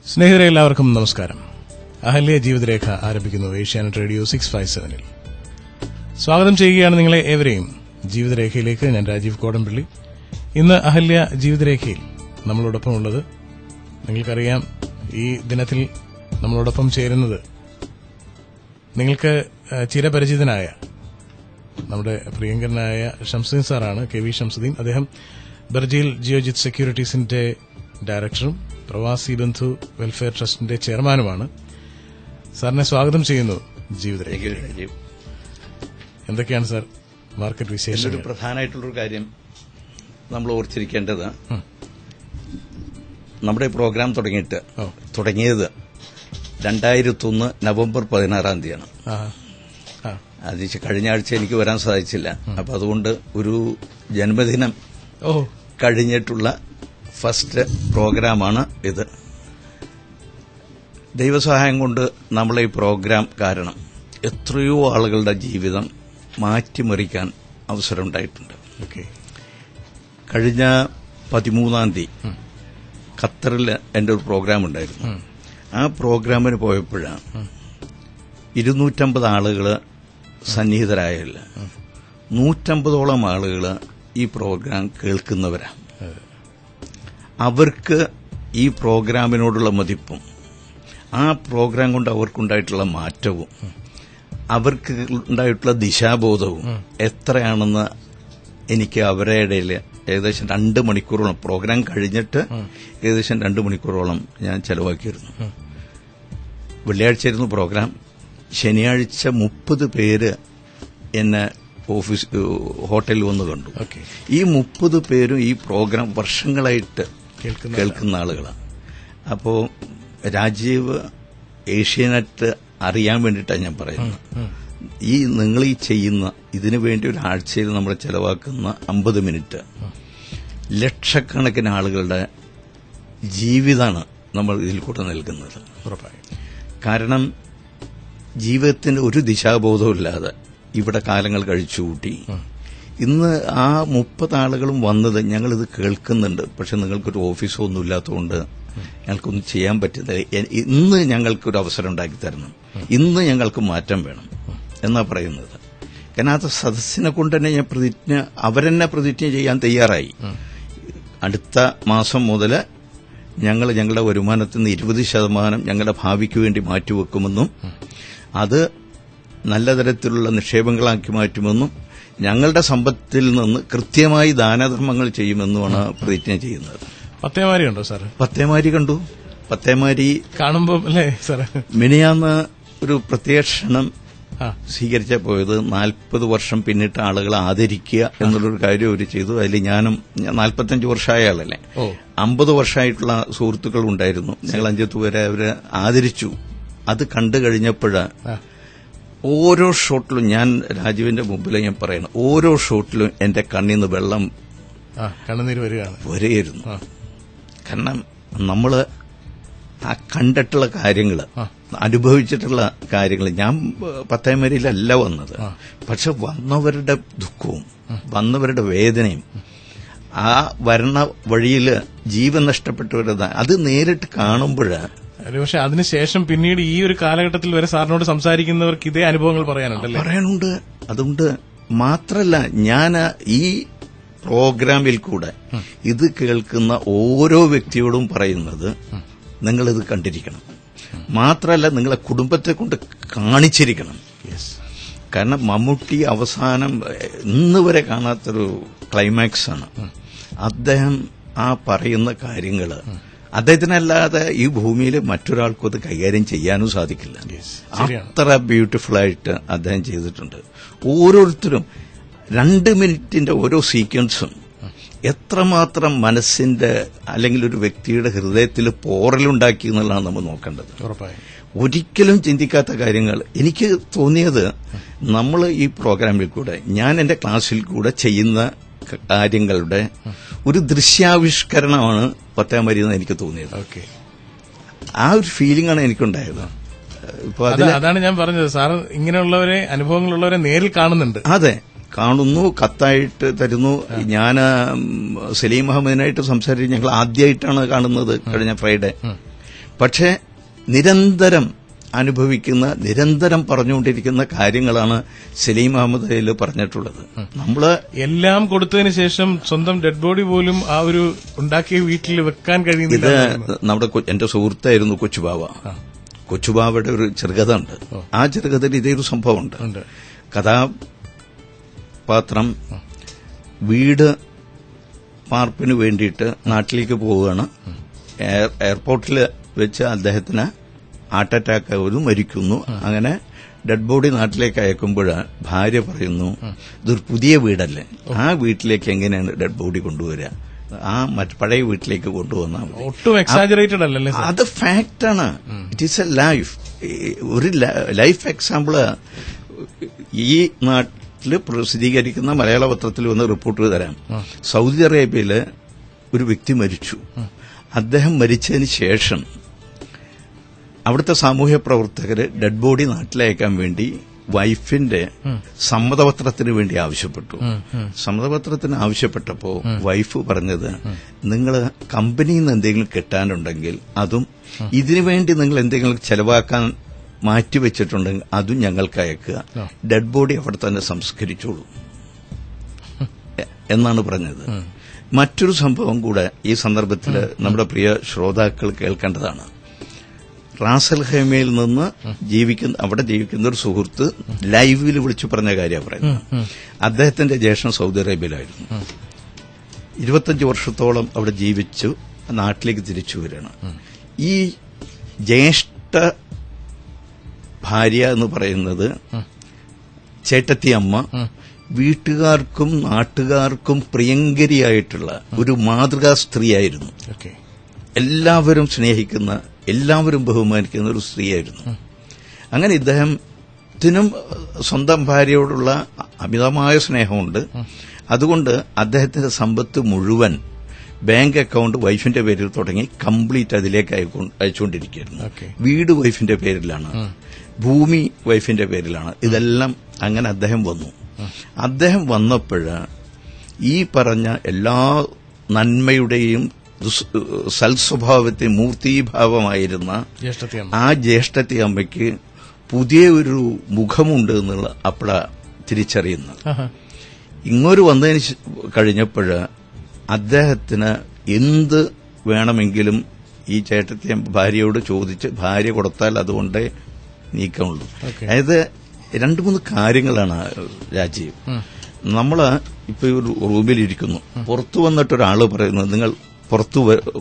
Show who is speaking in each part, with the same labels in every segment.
Speaker 1: സ്നേഹിതരെ എല്ലാവർക്കും നമസ്കാരം. അഹല്യ ജീവിതരേഖ ആരംഭിക്കുന്നു ഏഷ്യാനെറ്റ് റേഡിയോ 657-ൽ. സ്വാഗതം ചെയ്യുകയാണ് നിങ്ങളെ ഏവരെയും ജീവിതരേഖയിലേക്ക്. ഞാൻ രാജീവ് കോടംപള്ളി. ഇന്ന് അഹല്യ ജീവിതരേഖയിൽ നമ്മളോടൊപ്പം ഉള്ളത്, നിങ്ങൾക്കറിയാം, ഈ ദിനത്തിൽ നമ്മളോടൊപ്പം ചേരുന്നത് നിങ്ങൾക്ക് ചിരപരിചിതനായ നമ്മുടെ പ്രിയങ്കരനായ ഷംസുദ്ദീൻ സാറാണ്. K V Shamsuddin. അദ്ദേഹം ബർജിൽ ജിയോജിത് സെക്യൂരിറ്റീസിന്റെ ഡയറക്ടറും പ്രവാസി ബന്ധു വെൽഫെയർ ട്രസ്റ്റിന്റെ ചെയർമാനുമാണ്. സാറിനെ സ്വാഗതം ചെയ്യുന്നു ജീവിതരേഖ. എന്തൊക്കെയാണ് സാർ മാർക്കറ്റ് വിശേഷം?
Speaker 2: ഒരു പ്രധാനമായിട്ടുള്ളൊരു കാര്യം നമ്മൾ ഓർത്തിരിക്കേണ്ടത്, നമ്മുടെ പ്രോഗ്രാം തുടങ്ങിയത് 2001 നവംബർ 16 അത് കഴിഞ്ഞ ആഴ്ച എനിക്ക് വരാൻ സാധിച്ചില്ല. അപ്പൊ അതുകൊണ്ട് ഒരു ജന്മദിനം കഴിഞ്ഞിട്ടുള്ള ഫസ്റ്റ് പ്രോഗ്രാമാണ് ഇത്. ദൈവസഹായം കൊണ്ട് നമ്മളെ ഈ പ്രോഗ്രാം കാരണം എത്രയോ ആളുകളുടെ ജീവിതം മാറ്റിമറിക്കാൻ അവസരമുണ്ടായിട്ടുണ്ട്. കഴിഞ്ഞ 13 ഖത്തറിൽ എന്റെ ഒരു പ്രോഗ്രാം ഉണ്ടായിരുന്നു. ആ പ്രോഗ്രാമിന് പോയപ്പോഴാണ് 250 ആളുകൾ സന്നിഹിതരായില്ല. 150ഓളം ആളുകൾ ഈ പ്രോഗ്രാം കേൾക്കുന്നവരാണ്. അവർക്ക് ഈ പ്രോഗ്രാമിനോടുള്ള മതിപ്പും ആ പ്രോഗ്രാം കൊണ്ട് അവർക്കുണ്ടായിട്ടുള്ള മാറ്റവും അവർക്ക് ഉണ്ടായിട്ടുള്ള ദിശാബോധവും എത്രയാണെന്ന് എനിക്ക് അവരുടെ ഇടയിൽ ഏകദേശം 2 മണിക്കൂറോളം, പ്രോഗ്രാം കഴിഞ്ഞിട്ട് ഏകദേശം 2 മണിക്കൂറോളം ഞാൻ ചെലവാക്കിയിരുന്നു. വെള്ളിയാഴ്ചയായിരുന്നു പ്രോഗ്രാം. ശനിയാഴ്ച 30 പേര് എന്നെ ഹോട്ടലിൽ വന്ന് കണ്ടു. ഈ 30 പേരും ഈ പ്രോഗ്രാം വർഷങ്ങളായിട്ട് കേൾക്കുന്ന ആളുകളാണ്. അപ്പോ രാജീവ്, ഏഷ്യാനെറ്റ് അറിയാൻ വേണ്ടിയിട്ടാണ് ഞാൻ പറയുന്നത്. ഈ നിങ്ങൾ ഈ ചെയ്യുന്ന ഇതിനു വേണ്ടി ഒരു ആഴ്ചയിൽ നമ്മൾ ചെലവാക്കുന്ന 50 മിനിറ്റ് ലക്ഷക്കണക്കിന് ആളുകളുടെ ജീവിതമാണ് നമ്മൾ ഇതിൽ കൂടെ നൽകുന്നത്. കാരണം ജീവിതത്തിന്റെ ഒരു ദിശാബോധമില്ലാതെ ഇവിടെ കാലങ്ങൾ കഴിച്ചുകൂട്ടി. ഇന്ന് ആ 30 ആളുകളും വന്നത്, ഞങ്ങളിത് കേൾക്കുന്നുണ്ട്, പക്ഷെ നിങ്ങൾക്കൊരു ഓഫീസോ ഒന്നും ഇല്ലാത്തതുകൊണ്ട് ഞങ്ങൾക്കൊന്നും ചെയ്യാൻ പറ്റുന്നില്ല. ഇന്ന് ഞങ്ങൾക്കൊരു അവസരം ഉണ്ടാക്കി തരണം, ഇന്ന് ഞങ്ങൾക്ക് മാറ്റം വേണം എന്നാ പറയുന്നത്. കാരണം അത് സദസ്സിനെ കൊണ്ട് തന്നെ ഞാൻ അവരെന്നെ പ്രതിജ്ഞ ചെയ്യാൻ തയ്യാറായി. അടുത്ത മാസം മുതൽ ഞങ്ങൾ ഞങ്ങളുടെ വരുമാനത്തിൽ നിന്ന് 20% ഞങ്ങളുടെ ഭാവിക്ക് വേണ്ടി മാറ്റിവെക്കുമെന്നും അത് നല്ല തരത്തിലുള്ള നിക്ഷേപങ്ങളാക്കി മാറ്റുമെന്നും ഞങ്ങളുടെ സമ്പത്തിൽ നിന്ന് കൃത്യമായി ദാനധർമ്മങ്ങൾ ചെയ്യുമെന്നുമാണ് പ്രതിജ്ഞ ചെയ്യുന്നത്.
Speaker 1: പത്തേമാരി ഉണ്ടോ സാർ?
Speaker 2: പത്തേമാരി കണ്ടു. പത്തേമാരി
Speaker 1: കാണുമ്പോ അല്ലേ സാർ?
Speaker 2: മിനിയാന്ന് ഒരു പ്രത്യേക ക്ഷണം സ്വീകരിച്ച പോയത് 40 വർഷം പിന്നിട്ട് ആളുകളെ ആദരിക്കുക എന്നുള്ളൊരു കാര്യം അവർ ചെയ്തു. അതിൽ ഞാനും 45 വർഷമായ ആളല്ലേ, 50 വർഷമായിട്ടുള്ള സുഹൃത്തുക്കൾ ഉണ്ടായിരുന്നു. ഞങ്ങൾ 5 പേരെ അവരെ ആദരിച്ചു. അത് കണ്ടു കഴിഞ്ഞപ്പോഴ് ഓരോ ഷോട്ടിലും, ഞാൻ രാജീവിന്റെ മുമ്പിൽ ഞാൻ പറയണം, ഓരോ ഷോട്ടിലും എന്റെ കണ്ണിൽ നിന്ന് വെള്ളം
Speaker 1: കണ്ണുനീര്
Speaker 2: വരികയായിരുന്നു. കാരണം നമ്മള് ആ കണ്ടിട്ടുള്ള കാര്യങ്ങൾ, അനുഭവിച്ചിട്ടുള്ള കാര്യങ്ങൾ, ഞാൻ പത്തേമരിയിലല്ല വന്നത്, പക്ഷെ വന്നവരുടെ ദുഃഖവും വന്നവരുടെ വേദനയും ആ വരണ വഴിയിൽ ജീവൻ നഷ്ടപ്പെട്ടവരുടെ അത് നേരിട്ട് കാണുമ്പോഴ്,
Speaker 1: പക്ഷെ അതിനുശേഷം പിന്നീട് ഈ ഒരു കാലഘട്ടത്തിൽ വരെ സാറിനോട് സംസാരിക്കുന്നവർക്ക് ഇതേ അനുഭവങ്ങൾ പറയാനുണ്ട്.
Speaker 2: അതുകൊണ്ട് മാത്രല്ല, ഞാൻ ഈ പ്രോഗ്രാമിൽ കൂടെ ഇത് കേൾക്കുന്ന ഓരോ വ്യക്തിയോടും പറയുന്നത്, നിങ്ങളിത് കണ്ടിരിക്കണം. മാത്രല്ല, നിങ്ങളെ കുടുംബത്തെ കൊണ്ട് കാണിച്ചിരിക്കണം. കാരണം മമ്മൂട്ടി അവസാനം ഇന്ന് വരെ കാണാത്തൊരു ക്ലൈമാക്സ് ആണ്. അദ്ദേഹം ആ പറയുന്ന കാര്യങ്ങള് അദ്ദേഹത്തിനല്ലാതെ ഈ ഭൂമിയിൽ മറ്റൊരാൾക്കും അത് കൈകാര്യം ചെയ്യാനും സാധിക്കില്ല. അത്ര ബ്യൂട്ടിഫുള്ളായിട്ട് അദ്ദേഹം ചെയ്തിട്ടുണ്ട്. ഓരോരുത്തരും 2 മിനിറ്റിന്റെ ഓരോ സീക്വൻസും എത്രമാത്രം മനസ്സിന്റെ അല്ലെങ്കിൽ ഒരു വ്യക്തിയുടെ ഹൃദയത്തിൽ പോറലുണ്ടാക്കി എന്നുള്ളതാണ് നമ്മൾ നോക്കേണ്ടത്. ഒരിക്കലും ചിന്തിക്കാത്ത കാര്യങ്ങൾ. എനിക്ക് തോന്നിയത്, നമ്മൾ ഈ പ്രോഗ്രാമിൽ കൂടെ, ഞാൻ എന്റെ ക്ലാസ്സിൽ കൂടെ ചെയ്യുന്ന കാര്യങ്ങളുടെ ഒരു ദൃശ്യാവിഷ്കരണമാണ് പത്തേമാരി എന്ന് എനിക്ക് തോന്നിയത്. ആ ഒരു ഫീലിംഗ് ആണ് എനിക്കുണ്ടായത്.
Speaker 1: അതാണ് ഞാൻ പറഞ്ഞത്, സാർ ഇങ്ങനെയുള്ളവരെ, അനുഭവങ്ങളുള്ളവരെ നേരിൽ കാണുന്നുണ്ട്.
Speaker 2: അതെ, കാണുന്നു, കത്തായിട്ട് തരുന്നു. ഞാൻ സലീം അഹമ്മദിനായിട്ട് സംസാരിച്ച് ഞങ്ങൾ ആദ്യമായിട്ടാണ് കാണുന്നത് കഴിഞ്ഞ ഫ്രൈഡേ. പക്ഷേ നിരന്തരം അനുഭവിക്കുന്ന, നിരന്തരം പറഞ്ഞുകൊണ്ടിരിക്കുന്ന കാര്യങ്ങളാണ് സലീം അഹമ്മദ് അയിൽ പറഞ്ഞിട്ടുള്ളത്. നമ്മള്
Speaker 1: എല്ലാം കൊടുത്തതിന് ശേഷം സ്വന്തം ഡെഡ് ബോഡി പോലും ആ ഒരു ഉണ്ടാക്കിയ വീട്ടിൽ വെക്കാൻ കഴിയുന്നില്ല.
Speaker 2: ഇത് നമ്മുടെ എന്റെ സുഹൃത്തായിരുന്നു കൊച്ചുബാവ. കൊച്ചുബാവയുടെ ഒരു ചെറുകഥ ഉണ്ട്. ആ ചെറുകഥയിൽ ഇതേ ഒരു സംഭവമുണ്ട്. കഥാപാത്രം വീട് പാർപ്പിന് വേണ്ടിയിട്ട് നാട്ടിലേക്ക് പോവുകയാണ്. എയർപോർട്ടിൽ വെച്ച് അദ്ദേഹത്തിന് ഹാർട്ട് അറ്റാക്ക് ആവുന്നു, മരിക്കുന്നു. അങ്ങനെ ഡെഡ് ബോഡി നാട്ടിലേക്ക് അയക്കുമ്പോൾ ഭാര്യ പറയുന്നു, ഇതൊരു പുതിയ വീടല്ലേ, ആ വീട്ടിലേക്ക് എങ്ങനെയാണ് ഡെഡ് ബോഡി കൊണ്ടുവരിക, ആ പഴയ വീട്ടിലേക്ക് കൊണ്ടുവന്നാൽ മതി.
Speaker 1: ഒട്ടും എക്സാജറേറ്റഡ് അല്ലല്ലേ?
Speaker 2: അത് ഫാക്റ്റാണ്. It is a life. ഒരു ലൈഫ് എക്സാമ്പിള് ഈ നാട്ടിൽ പ്രസിദ്ധീകരിക്കുന്ന മലയാള പത്രത്തിൽ വന്ന് റിപ്പോർട്ട് തരാം. സൗദി അറേബ്യയില് ഒരു വ്യക്തി മരിച്ചു. അദ്ദേഹം മരിച്ചതിന് ശേഷം അവിടുത്തെ സാമൂഹ്യ പ്രവർത്തകര് ഡെഡ് ബോഡി നാട്ടിലയക്കാൻ വേണ്ടി വൈഫിന്റെ സമ്മതപത്രത്തിന് വേണ്ടി ആവശ്യപ്പെട്ടു. സമ്മതപത്രത്തിന് ആവശ്യപ്പെട്ടപ്പോ വൈഫ് പറഞ്ഞത്, നിങ്ങൾ കമ്പനിയിൽ നിന്ന് എന്തെങ്കിലും കിട്ടാനുണ്ടെങ്കിൽ അതും, ഇതിനുവേണ്ടി നിങ്ങൾ എന്തെങ്കിലും ചെലവാക്കാൻ മാറ്റിവെച്ചിട്ടുണ്ടെങ്കിൽ അതും ഞങ്ങൾക്ക് അയക്കുക, ഡെഡ് ബോഡി അവിടെ തന്നെ സംസ്കരിച്ചോളൂ എന്നാണ് പറഞ്ഞത്. മറ്റൊരു സംഭവം കൂടെ ഈ സന്ദർഭത്തിൽ നമ്മുടെ പ്രിയ ശ്രോതാക്കൾ കേൾക്കേണ്ടതാണ്. റാസൽ ഖൈമയിൽ നിന്ന് അവിടെ ജീവിക്കുന്ന ഒരു സുഹൃത്ത് ലൈവിൽ വിളിച്ചു പറഞ്ഞ കാര്യമാണ് പറയുന്നത്. അദ്ദേഹത്തിന്റെ ജ്യേഷ്ഠൻ സൗദി അറേബ്യയിലായിരുന്നു. 25 വർഷത്തോളം അവിടെ ജീവിച്ചു നാട്ടിലേക്ക് തിരിച്ചു വരികയാണ്. ഈ ജ്യേഷ്ഠ ഭാര്യ എന്ന് പറയുന്നത് ചേട്ടത്തി അമ്മ വീട്ടുകാർക്കും നാട്ടുകാർക്കും പ്രിയങ്കരിയായിട്ടുള്ള ഒരു മാതൃകാ സ്ത്രീയായിരുന്നു. എല്ലാവരും സ്നേഹിക്കുന്ന, എല്ലാവരും ബഹുമാനിക്കുന്ന ഒരു സ്ത്രീയായിരുന്നു. അങ്ങനെ ഇദ്ദേഹത്തിനും സ്വന്തം ഭാര്യയോടുള്ള അമിതമായ സ്നേഹമുണ്ട്. അതുകൊണ്ട് അദ്ദേഹത്തിന്റെ സമ്പത്ത് മുഴുവൻ ബാങ്ക് അക്കൌണ്ട് വൈഫിന്റെ പേരിൽ തുടങ്ങി കംപ്ലീറ്റ് അതിലേക്ക് അയച്ചുകൊണ്ടിരിക്കുകയായിരുന്നു. വീട് വൈഫിന്റെ പേരിലാണ്, ഭൂമി വൈഫിന്റെ പേരിലാണ്. ഇതെല്ലാം അങ്ങനെ അദ്ദേഹം വന്നു. അദ്ദേഹം വന്നപ്പോഴ് ഈ പറഞ്ഞ എല്ലാ നന്മയുടെയും സൽസ്വഭാവത്തെ മൂർത്തീഭാവമായിരുന്ന ആ ജ്യേഷ്ഠത്തി അമ്മയ്ക്ക് പുതിയ ഒരു മുഖമുണ്ട് എന്നുള്ള അപ്പഴ തിരിച്ചറിയുന്നത്. ഇങ്ങോട്ട് വന്നതിന് കഴിഞ്ഞപ്പോഴ് അദ്ദേഹത്തിന് എന്ത് വേണമെങ്കിലും ഈ ചേട്ടത്തി ഭാര്യയോട് ചോദിച്ച് ഭാര്യ കൊടുത്താൽ അതുകൊണ്ടേ നീക്കമുള്ളൂ. അതായത് 2-3 കാര്യങ്ങളാണ് രാജീവ്. നമ്മള് ഇപ്പൊ ഒരു റൂമിലിരിക്കുന്നു, പുറത്തു വന്നിട്ടൊരാള് പറയുന്നത് നിങ്ങൾ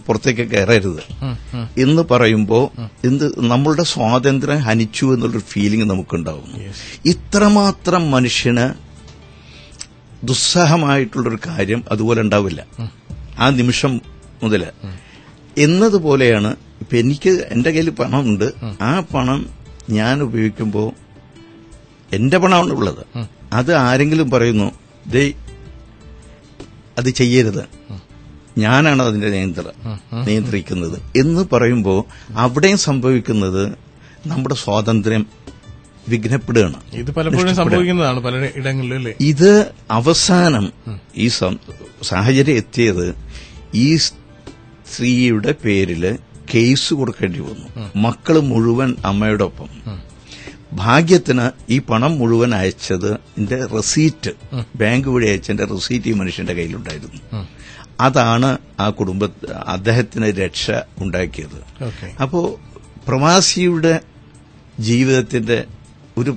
Speaker 2: പുറത്തേക്ക് കയറരുത് എന്ന് പറയുമ്പോ നമ്മളുടെ സ്വാതന്ത്ര്യം ഹനിച്ചു എന്നുള്ളൊരു ഫീലിംഗ് നമുക്കുണ്ടാവുന്നു. ഇത്രമാത്രം മനുഷ്യന് ദുസ്സഹമായിട്ടുള്ളൊരു കാര്യം അതുപോലെ ഉണ്ടാവില്ല ആ നിമിഷം മുതല്. എന്നതുപോലെയാണ് ഇപ്പൊ എനിക്ക് എന്റെ കയ്യിൽ പണമുണ്ട്, ആ പണം ഞാൻ ഉപയോഗിക്കുമ്പോ എന്റെ പണമാണ് ഉള്ളത്. അത് ആരെങ്കിലും പറയുന്നു ദേ അത് ചെയ്യരുത്, ഞാനാണ് അതിന്റെ നിയന്ത്രിക്കുന്നത് എന്ന് പറയുമ്പോൾ അവിടെയും സംഭവിക്കുന്നത് നമ്മുടെ സ്വാതന്ത്ര്യം വിഘ്നപ്പെടുകയാണ്.
Speaker 1: ഇത് പലപ്പോഴും സംഭവിക്കുന്നതാണ് പല ഇടങ്ങളിലും.
Speaker 2: ഇത് അവസാനം ഈ സാഹചര്യം എത്തിയത് ഈ സ്ത്രീയുടെ പേരില് കേസ് കൊടുക്കേണ്ടി വന്നു. മക്കള് മുഴുവൻ അമ്മയുടെ ഒപ്പം. ഭാഗ്യത്തിന് ഈ പണം മുഴുവൻ അയച്ചതിന്റെ റെസീറ്റ്, ബാങ്ക് വഴി അയച്ചതിന്റെ റെസീറ്റ് ഈ മനുഷ്യന്റെ കയ്യിലുണ്ടായിരുന്നു. അതാണ് ആ അദ്ദേഹത്തിന് രക്ഷ ഉണ്ടാക്കിയത്. അപ്പോ പ്രവാസിയുടെ ജീവിതത്തിന്റെ ഒരു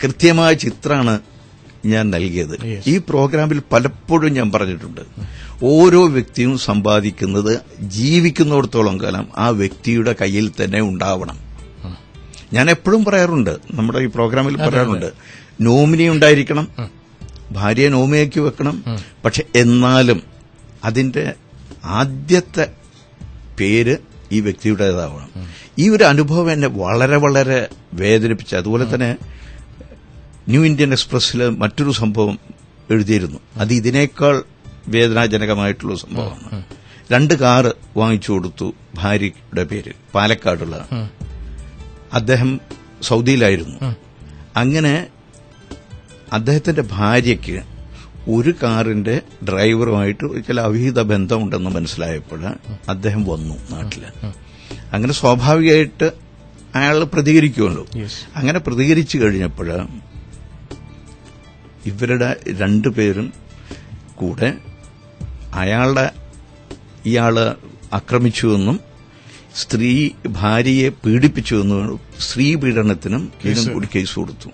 Speaker 2: കൃത്യമായ ചിത്രമാണ് ഞാൻ നൽകിയത്. ഈ പ്രോഗ്രാമിൽ പലപ്പോഴും ഞാൻ പറഞ്ഞിട്ടുണ്ട്, ഓരോ വ്യക്തിയും സമ്പാദിക്കുന്നത് ജീവിക്കുന്നിടത്തോളം കാലം ആ വ്യക്തിയുടെ കയ്യിൽ തന്നെ ഉണ്ടാവണം. ഞാൻ എപ്പോഴും പറയാറുണ്ട്, നമ്മുടെ ഈ പ്രോഗ്രാമിൽ പറയാറുണ്ട്, നോമിനി ഉണ്ടായിരിക്കണം, ഭാര്യയെ നോമിനിയാക്കി വെക്കണം. പക്ഷെ എന്നാലും അതിന്റെ ആദ്യത്തെ പേര് ഈ വ്യക്തിയുടേതാവണം. ഈ ഒരു അനുഭവം എന്നെ വളരെ വളരെ വേദനിപ്പിച്ചു. അതുപോലെ തന്നെ ന്യൂ ഇന്ത്യൻ എക്സ്പ്രസ്സിൽ മറ്റൊരു സംഭവം എഴുതിയിരുന്നു. അത് ഇതിനേക്കാൾ വേദനാജനകമായിട്ടുള്ള സംഭവമാണ്. 2 കാറ് വാങ്ങിച്ചു കൊടുത്തു ഭാര്യയുടെ പേര്, പാലക്കാടുള്ള. അദ്ദേഹം സൗദിയിലായിരുന്നു. അങ്ങനെ അദ്ദേഹത്തിന്റെ ഭാര്യയ്ക്ക് ഒരു കാറിന്റെ ഡ്രൈവറുമായിട്ട് ചില അവിഹിത ബന്ധമുണ്ടെന്ന് മനസ്സിലായപ്പോൾ അദ്ദേഹം വന്നു നാട്ടില്. അങ്ങനെ സ്വാഭാവികമായിട്ട് അയാൾ പ്രതികരിക്കുമല്ലോ.
Speaker 1: Yes.
Speaker 2: അങ്ങനെ പ്രതികരിച്ചു കഴിഞ്ഞപ്പോൾ ഇവരുടെ രണ്ടുപേരും കൂടെ ഇയാള് ആക്രമിച്ചുവെന്നും ഭാര്യയെ പീഡിപ്പിച്ചുവെന്നും സ്ത്രീ പീഡനത്തിനും ഇതിനും കൂടി കേസ് കൊടുത്തു.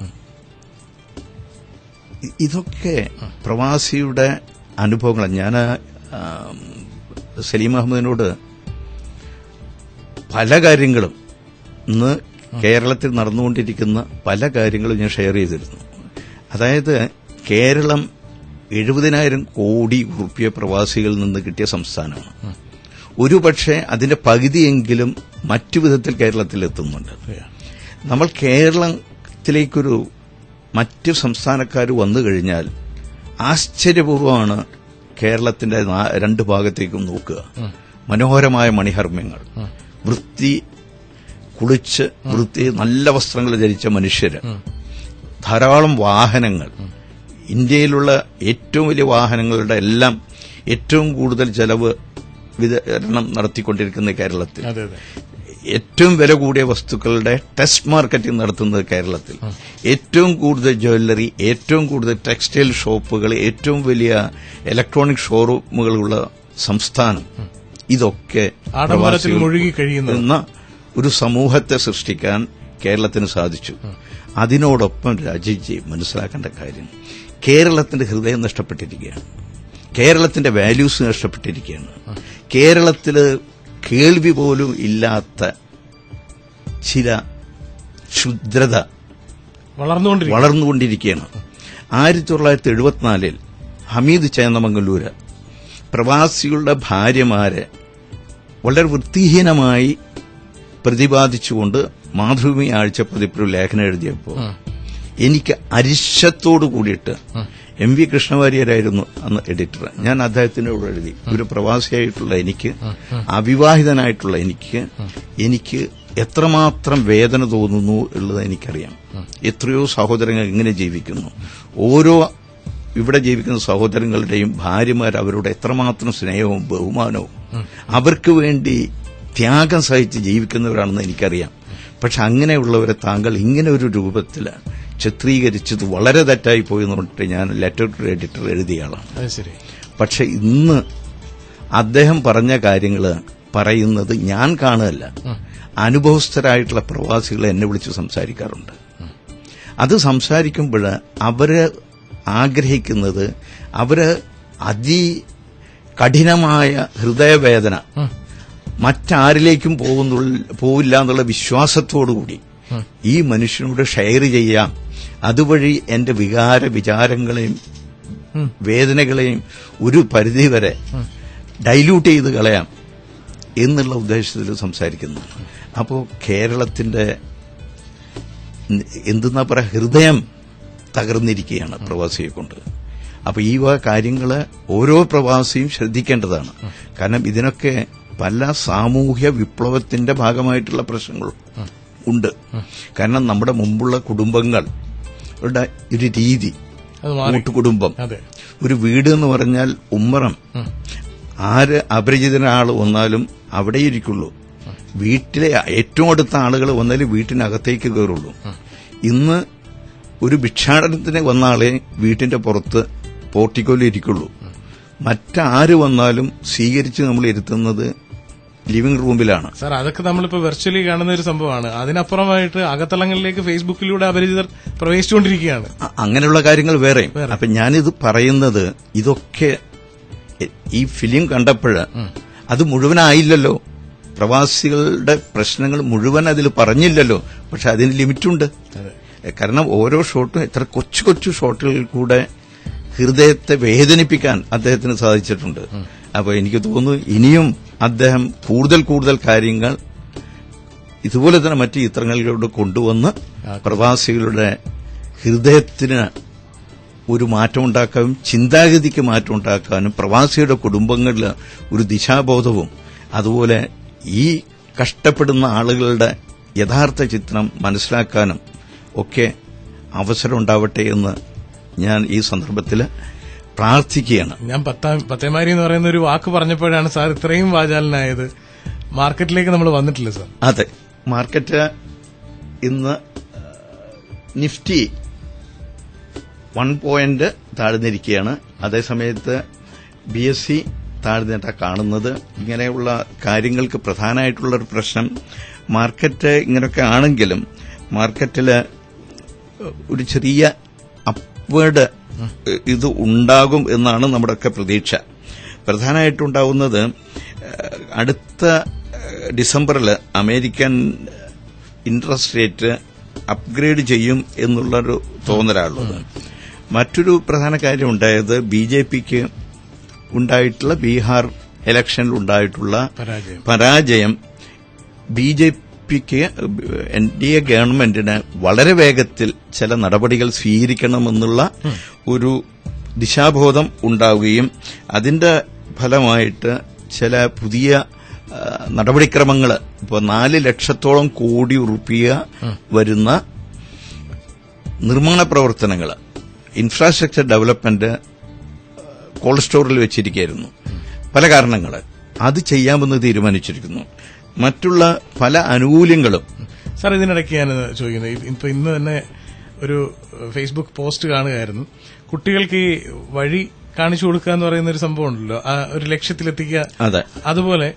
Speaker 2: ഇതൊക്കെ പ്രവാസിയുടെ അനുഭവങ്ങളാണ്. ഞാൻ സലീം അഹമ്മദിനോട് പല കാര്യങ്ങളും ഇന്ന് കേരളത്തിൽ നടന്നുകൊണ്ടിരിക്കുന്ന പല കാര്യങ്ങളും ഞാൻ ഷെയർ ചെയ്തിരുന്നു. അതായത് കേരളം 70,000 കോടി റുപ്യ പ്രവാസികളിൽ നിന്ന് കിട്ടിയ സംസ്ഥാനമാണ്. ഒരുപക്ഷെ അതിന്റെ പകുതിയെങ്കിലും മറ്റു വിധത്തിൽ കേരളത്തിൽ എത്തുന്നുണ്ട്. നമ്മൾ കേരളത്തിലേക്കൊരു മറ്റു സംസ്ഥാനക്കാർ വന്നു കഴിഞ്ഞാൽ ആശ്ചര്യപൂർവ്വമാണ് കേരളത്തിന്റെ രണ്ട് ഭാഗത്തേക്കും നോക്കുക. മനോഹരമായ മണിഹർമ്മ്യങ്ങൾ, കുളിച്ച് നല്ല വസ്ത്രങ്ങൾ ധരിച്ച മനുഷ്യര്, ധാരാളം വാഹനങ്ങൾ, ഇന്ത്യയിലുള്ള ഏറ്റവും വലിയ വാഹനങ്ങളുടെ എല്ലാം ഏറ്റവും കൂടുതൽ ചെലവ് വിതരണം നടത്തിക്കൊണ്ടിരിക്കുന്ന കേരളത്തിൽ, ഏറ്റവും വില കൂടിയ വസ്തുക്കളുടെ ടെസ്റ്റ് മാർക്കറ്റിംഗ് നടത്തുന്നത് കേരളത്തിൽ, ഏറ്റവും കൂടുതൽ ജ്വല്ലറി, ഏറ്റവും കൂടുതൽ ടെക്സ്റ്റൈൽ ഷോപ്പുകൾ, ഏറ്റവും വലിയ ഇലക്ട്രോണിക് ഷോറൂമുകളുള്ള സംസ്ഥാനം, ഇതൊക്കെ
Speaker 1: മുഴുകി കഴിയുന്ന
Speaker 2: ഒരു സമൂഹത്തെ സൃഷ്ടിക്കാൻ കേരളത്തിന് സാധിച്ചു. അതിനോടൊപ്പം രാജ്യജി മനസ്സിലാക്കേണ്ട കാര്യം, കേരളത്തിന്റെ ഹൃദയം നഷ്ടപ്പെട്ടിരിക്കുകയാണ്, കേരളത്തിന്റെ വാല്യൂസ് നഷ്ടപ്പെട്ടിരിക്കുകയാണ്. കേരളത്തില് കേൾവി പോലും ഇല്ലാത്ത ചില ക്ഷുദ്രത വളർന്നുകൊണ്ടിരിക്കുകയാണ്. 1974 ഹമീദ് ചേന്നമംഗലൂര് പ്രവാസികളുടെ ഭാര്യമാരെ വളരെ വൃത്തിഹീനമായി പ്രതിപാദിച്ചുകൊണ്ട് മാതൃഭൂമി ആഴ്ചപ്പതിപ്പിൽ ഒരു ലേഖനം എഴുതിയപ്പോൾ എനിക്ക് അരിശത്തോടു കൂടിയിട്ട് എം വി കൃഷ്ണവാര്യരായിരുന്നു അന്ന് എഡിറ്റർ. ഞാൻ അദ്ദേഹത്തിനോട് എഴുതി, ഒരു പ്രവാസിയായിട്ടുള്ള എനിക്ക്, അവിവാഹിതനായിട്ടുള്ള എനിക്ക് എത്രമാത്രം വേദന തോന്നുന്നു ഉള്ളത് എനിക്കറിയാം. എത്രയോ സഹോദരങ്ങൾ ഇങ്ങനെ ജീവിക്കുന്നു. ഓരോ ഇവിടെ ജീവിക്കുന്ന സഹോദരങ്ങളുടെയും ഭാര്യമാർ അവരോട് എത്രമാത്രം സ്നേഹവും ബഹുമാനവും അവർക്ക് വേണ്ടി ത്യാഗം സഹിച്ച് ജീവിക്കുന്നവരാണെന്ന് എനിക്കറിയാം. പക്ഷെ അങ്ങനെയുള്ളവരെ താങ്കൾ ഇങ്ങനെ ഒരു രൂപത്തിൽ ചിത്രീകരിച്ചത് വളരെ തെറ്റായി പോയി എന്ന് പറഞ്ഞിട്ട് ഞാൻ ലെറ്റർ ടു എഡിറ്റർ എഴുതിയയാളാണ്. പക്ഷെ ഇന്ന് അദ്ദേഹം പറഞ്ഞ കാര്യങ്ങൾ പറയുന്നത് ഞാൻ കാണുകയല്ല, അനുഭവസ്ഥരായിട്ടുള്ള പ്രവാസികൾ എന്നെ വിളിച്ച് സംസാരിക്കാറുണ്ട്. അത് സംസാരിക്കുമ്പോൾ അവര് ആഗ്രഹിക്കുന്നത്, അവര് അതികഠിനമായ ഹൃദയവേദന മറ്റാരിലേക്കും പോവില്ല എന്നുള്ള വിശ്വാസത്തോടുകൂടി ഈ മനുഷ്യനോട് ഷെയർ ചെയ്യാം, അതുവഴി എന്റെ വിചാരങ്ങളെയും വേദനകളെയും ഒരു പരിധിവരെ ഡൈല്യൂട്ട് ചെയ്ത് കളയാം എന്നുള്ള ഉദ്ദേശത്തിൽ സംസാരിക്കുന്നു. അപ്പോൾ കേരളത്തിന്റെ എന്തെന്നാ പറയാ, ഹൃദയം തകർന്നിരിക്കുകയാണ് പ്രവാസിയെ കൊണ്ട്. അപ്പൊ ഈ കാര്യങ്ങള് ഓരോ പ്രവാസിയും ശ്രദ്ധിക്കേണ്ടതാണ്. കാരണം ഇതിനൊക്കെ പല സാമൂഹ്യ വിപ്ലവത്തിന്റെ ഭാഗമായിട്ടുള്ള പ്രശ്നങ്ങളും ഉണ്ട്. കാരണം നമ്മുടെ മുമ്പുള്ള കുടുംബങ്ങളുടെ ഒരു രീതി, കൂട്ടുകുടുംബം, ഒരു വീട് എന്ന് പറഞ്ഞാൽ ഉമ്മറം, ആര് അപരിചിതനാൾ വന്നാലും അവിടെ ഇരിക്കുള്ളൂ. വീട്ടിലെ ഏറ്റവും അടുത്ത ആളുകൾ വന്നാലും വീട്ടിനകത്തേക്ക് കയറുള്ളൂ. ഇന്ന് ഒരു ഭിക്ഷാടനത്തിന് വന്ന ആളെ വീട്ടിന്റെ പുറത്ത് പോർട്ടിക്കോയിൽ ഇരിക്കുള്ളൂ. മറ്റാര് വന്നാലും സ്വീകരിച്ച് നമ്മൾ ഇരുത്തുന്നത് ലിവിംഗ് റൂമിലാണ്.
Speaker 1: സാർ, അതൊക്കെ നമ്മളിപ്പോ വെർച്വലി കാണുന്ന ഒരു സംഭവമാണ്. അതിനപ്പുറമായിട്ട് അകത്തളങ്ങളിലേക്ക് ഫേസ്ബുക്കിലൂടെ അപരിചിതർ പ്രവേശിച്ചുകൊണ്ടിരിക്കുകയാണ്.
Speaker 2: അങ്ങനെയുള്ള കാര്യങ്ങൾ വേറെ. അപ്പൊ ഞാനിത് പറയുന്നത്, ഇതൊക്കെ ഈ ഫിലിം കണ്ടപ്പോഴ് അത് മുഴുവനായില്ലല്ലോ, പ്രവാസികളുടെ പ്രശ്നങ്ങൾ മുഴുവൻ അതിൽ പറഞ്ഞില്ലല്ലോ. പക്ഷെ അതിന് ലിമിറ്റുണ്ട്. കാരണം ഓരോ ഷോട്ടും എത്ര കൊച്ചു കൊച്ചു ഷോട്ടുകളിൽ കൂടെ ഹൃദയത്തെ വേദനിപ്പിക്കാൻ അദ്ദേഹത്തിന് സാധിച്ചിട്ടുണ്ട്. അപ്പൊ എനിക്ക് തോന്നുന്നു ഇനിയും അദ്ദേഹം കൂടുതൽ കാര്യങ്ങൾ ഇതുപോലെ തന്നെ മറ്റു ചിത്രങ്ങളിലൂടെ കൊണ്ടുവന്ന് പ്രവാസികളുടെ ഹൃദയത്തിന് ഒരു മാറ്റമുണ്ടാക്കാനും ചിന്താഗതിക്ക് മാറ്റമുണ്ടാക്കാനും പ്രവാസിയുടെ കുടുംബങ്ങളിൽ ഒരു ദിശാബോധവും അതുപോലെ ഈ കഷ്ടപ്പെടുന്ന ആളുകളുടെ യഥാർത്ഥ ചിത്രം മനസ്സിലാക്കാനും ഒക്കെ അവസരം ഉണ്ടാവട്ടെ എന്ന് ഞാൻ ഈ സന്ദർഭത്തിൽ പ്രാർത്ഥിക്കുകയാണ്.
Speaker 1: ഞാൻ പത്തേമാരി എന്ന് പറയുന്ന ഒരു വാക്ക് പറഞ്ഞപ്പോഴാണ് സാർ ഇത്രയും വാചാലനായത്. മാർക്കറ്റിലേക്ക് നമ്മൾ വന്നിട്ടില്ല സാർ.
Speaker 2: അതെ, മാർക്കറ്റ് ഇന്ന് നിഫ്റ്റി 1 പോയിന്റ് താഴ്ന്നിരിക്കുകയാണ്. അതേസമയത്ത് BSE താഴ്ന്നിട്ടാണ് കാണുന്നത്. ഇങ്ങനെയുള്ള കാര്യങ്ങൾക്ക് പ്രധാനമായിട്ടുള്ളൊരു പ്രശ്നം മാർക്കറ്റ് ഇങ്ങനെയൊക്കെ ആണെങ്കിലും മാർക്കറ്റിൽ ഒരു ചെറിയ അപ്വേർഡ് ഇത് ഉണ്ടാകും എന്നാണ് നമ്മുടെയൊക്കെ പ്രതീക്ഷ. പ്രധാനമായിട്ടുണ്ടാവുന്നത് അടുത്ത ഡിസംബറിൽ അമേരിക്കൻ ഇൻട്രസ്റ്റ് റേറ്റ് അപ്ഗ്രേഡ് ചെയ്യും എന്നുള്ളൊരു തോന്നലാണുള്ളത്. മറ്റൊരു പ്രധാന കാര്യം ഉണ്ടായത് BJPക്ക് ഉണ്ടായിട്ടുള്ള ബീഹാർ ഇലക്ഷനിൽ ഉണ്ടായിട്ടുള്ള പരാജയം BJPക്ക് NDA ഗവൺമെന്റിന് വളരെ വേഗത്തിൽ ചില നടപടികൾ സ്വീകരിക്കണമെന്നുള്ള ഒരു ദിശാബോധം ഉണ്ടാവുകയും അതിന്റെ ഫലമായിട്ട് ചില പുതിയ നടപടിക്രമങ്ങൾ ഇപ്പോൾ 4 ലക്ഷത്തോളം കോടി റുപ്യ വരുന്ന നിർമ്മാണ പ്രവർത്തനങ്ങൾ, ഇൻഫ്രാസ്ട്രക്ചർ ഡെവലപ്മെന്റ് കോൾഡ് സ്റ്റോറിൽ വെച്ചിരിക്കുകയായിരുന്നു. പല കാരണങ്ങൾ അത് ചെയ്യാമെന്ന് തീരുമാനിച്ചിരിക്കുന്നു. മറ്റുള്ള പല ആനുകൂല്യങ്ങളും.
Speaker 1: സാർ, ഇതിനിടയ്ക്ക് ഞാൻ ചോദിക്കുന്നത്, ഇപ്പൊ ഇന്ന് തന്നെ ഒരു ഫേസ്ബുക്ക് പോസ്റ്റ് കാണുകയായിരുന്നു. കുട്ടികൾക്ക് ഈ വഴി കാണിച്ചു കൊടുക്കുക എന്ന് പറയുന്ന ഒരു സംഭവം ഉണ്ടല്ലോ, ആ ഒരു ലക്ഷ്യത്തിലെത്തിക്കുക.
Speaker 2: അതെ,
Speaker 1: അതുപോലെ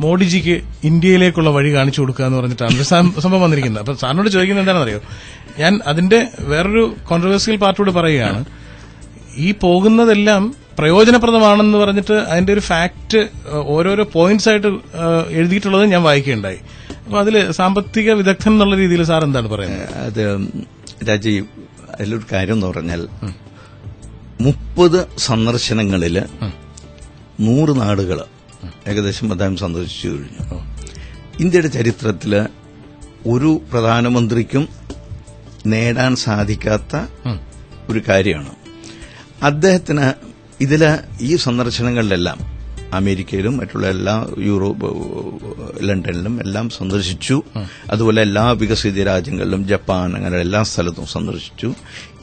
Speaker 1: മോഡിജിക്ക് ഇന്ത്യയിലേക്കുള്ള വഴി കാണിച്ചു കൊടുക്കുക എന്ന് പറഞ്ഞിട്ടാണ് ഒരു സംഭവം വന്നിരിക്കുന്നത്. അപ്പൊ സാറിനോട് ചോദിക്കുന്നത് എന്താണെന്നറിയോ, ഞാൻ അതിന്റെ വേറൊരു കോൺട്രവേഴ്സ്യൽ പാർട്ടോട് പറയുകയാണ്, ഈ പോകുന്നതെല്ലാം പ്രയോജനപ്രദമാണെന്ന് പറഞ്ഞിട്ട് അതിന്റെ ഒരു ഫാക്ട് ഓരോരോ പോയിന്റ്സ് ആയിട്ട് എഴുതിയിട്ടുള്ളത് ഞാൻ വായിക്കുകയുണ്ടായി. അപ്പൊ അതിൽ സാമ്പത്തിക വിദഗ്ധൻ എന്നുള്ള രീതിയിൽ സാർ എന്താണ് പറയുന്നത്?
Speaker 2: അത് രാജീവ്, അതിലൊരു കാര്യം എന്ന് പറഞ്ഞാൽ 30 സന്ദർശനങ്ങളിൽ 100 നാടുകൾ ഏകദേശം അദ്ദേഹം സന്ദർശിച്ചു കഴിഞ്ഞു. ഇന്ത്യയുടെ ചരിത്രത്തിൽ ഒരു പ്രധാനമന്ത്രിക്കും നേടാൻ സാധിക്കാത്ത ഒരു കാര്യമാണ്. അദ്ദേഹത്തിന് ഈ സന്ദർശനങ്ങളിലെല്ലാം അമേരിക്കയിലും മറ്റുള്ള എല്ലാ യൂറോപ്പ്, ലണ്ടനിലും എല്ലാം സന്ദർശിച്ചു. അതുപോലെ എല്ലാ വികസിത രാജ്യങ്ങളിലും, ജപ്പാൻ, അങ്ങനെ എല്ലാ സ്ഥലത്തും സന്ദർശിച്ചു.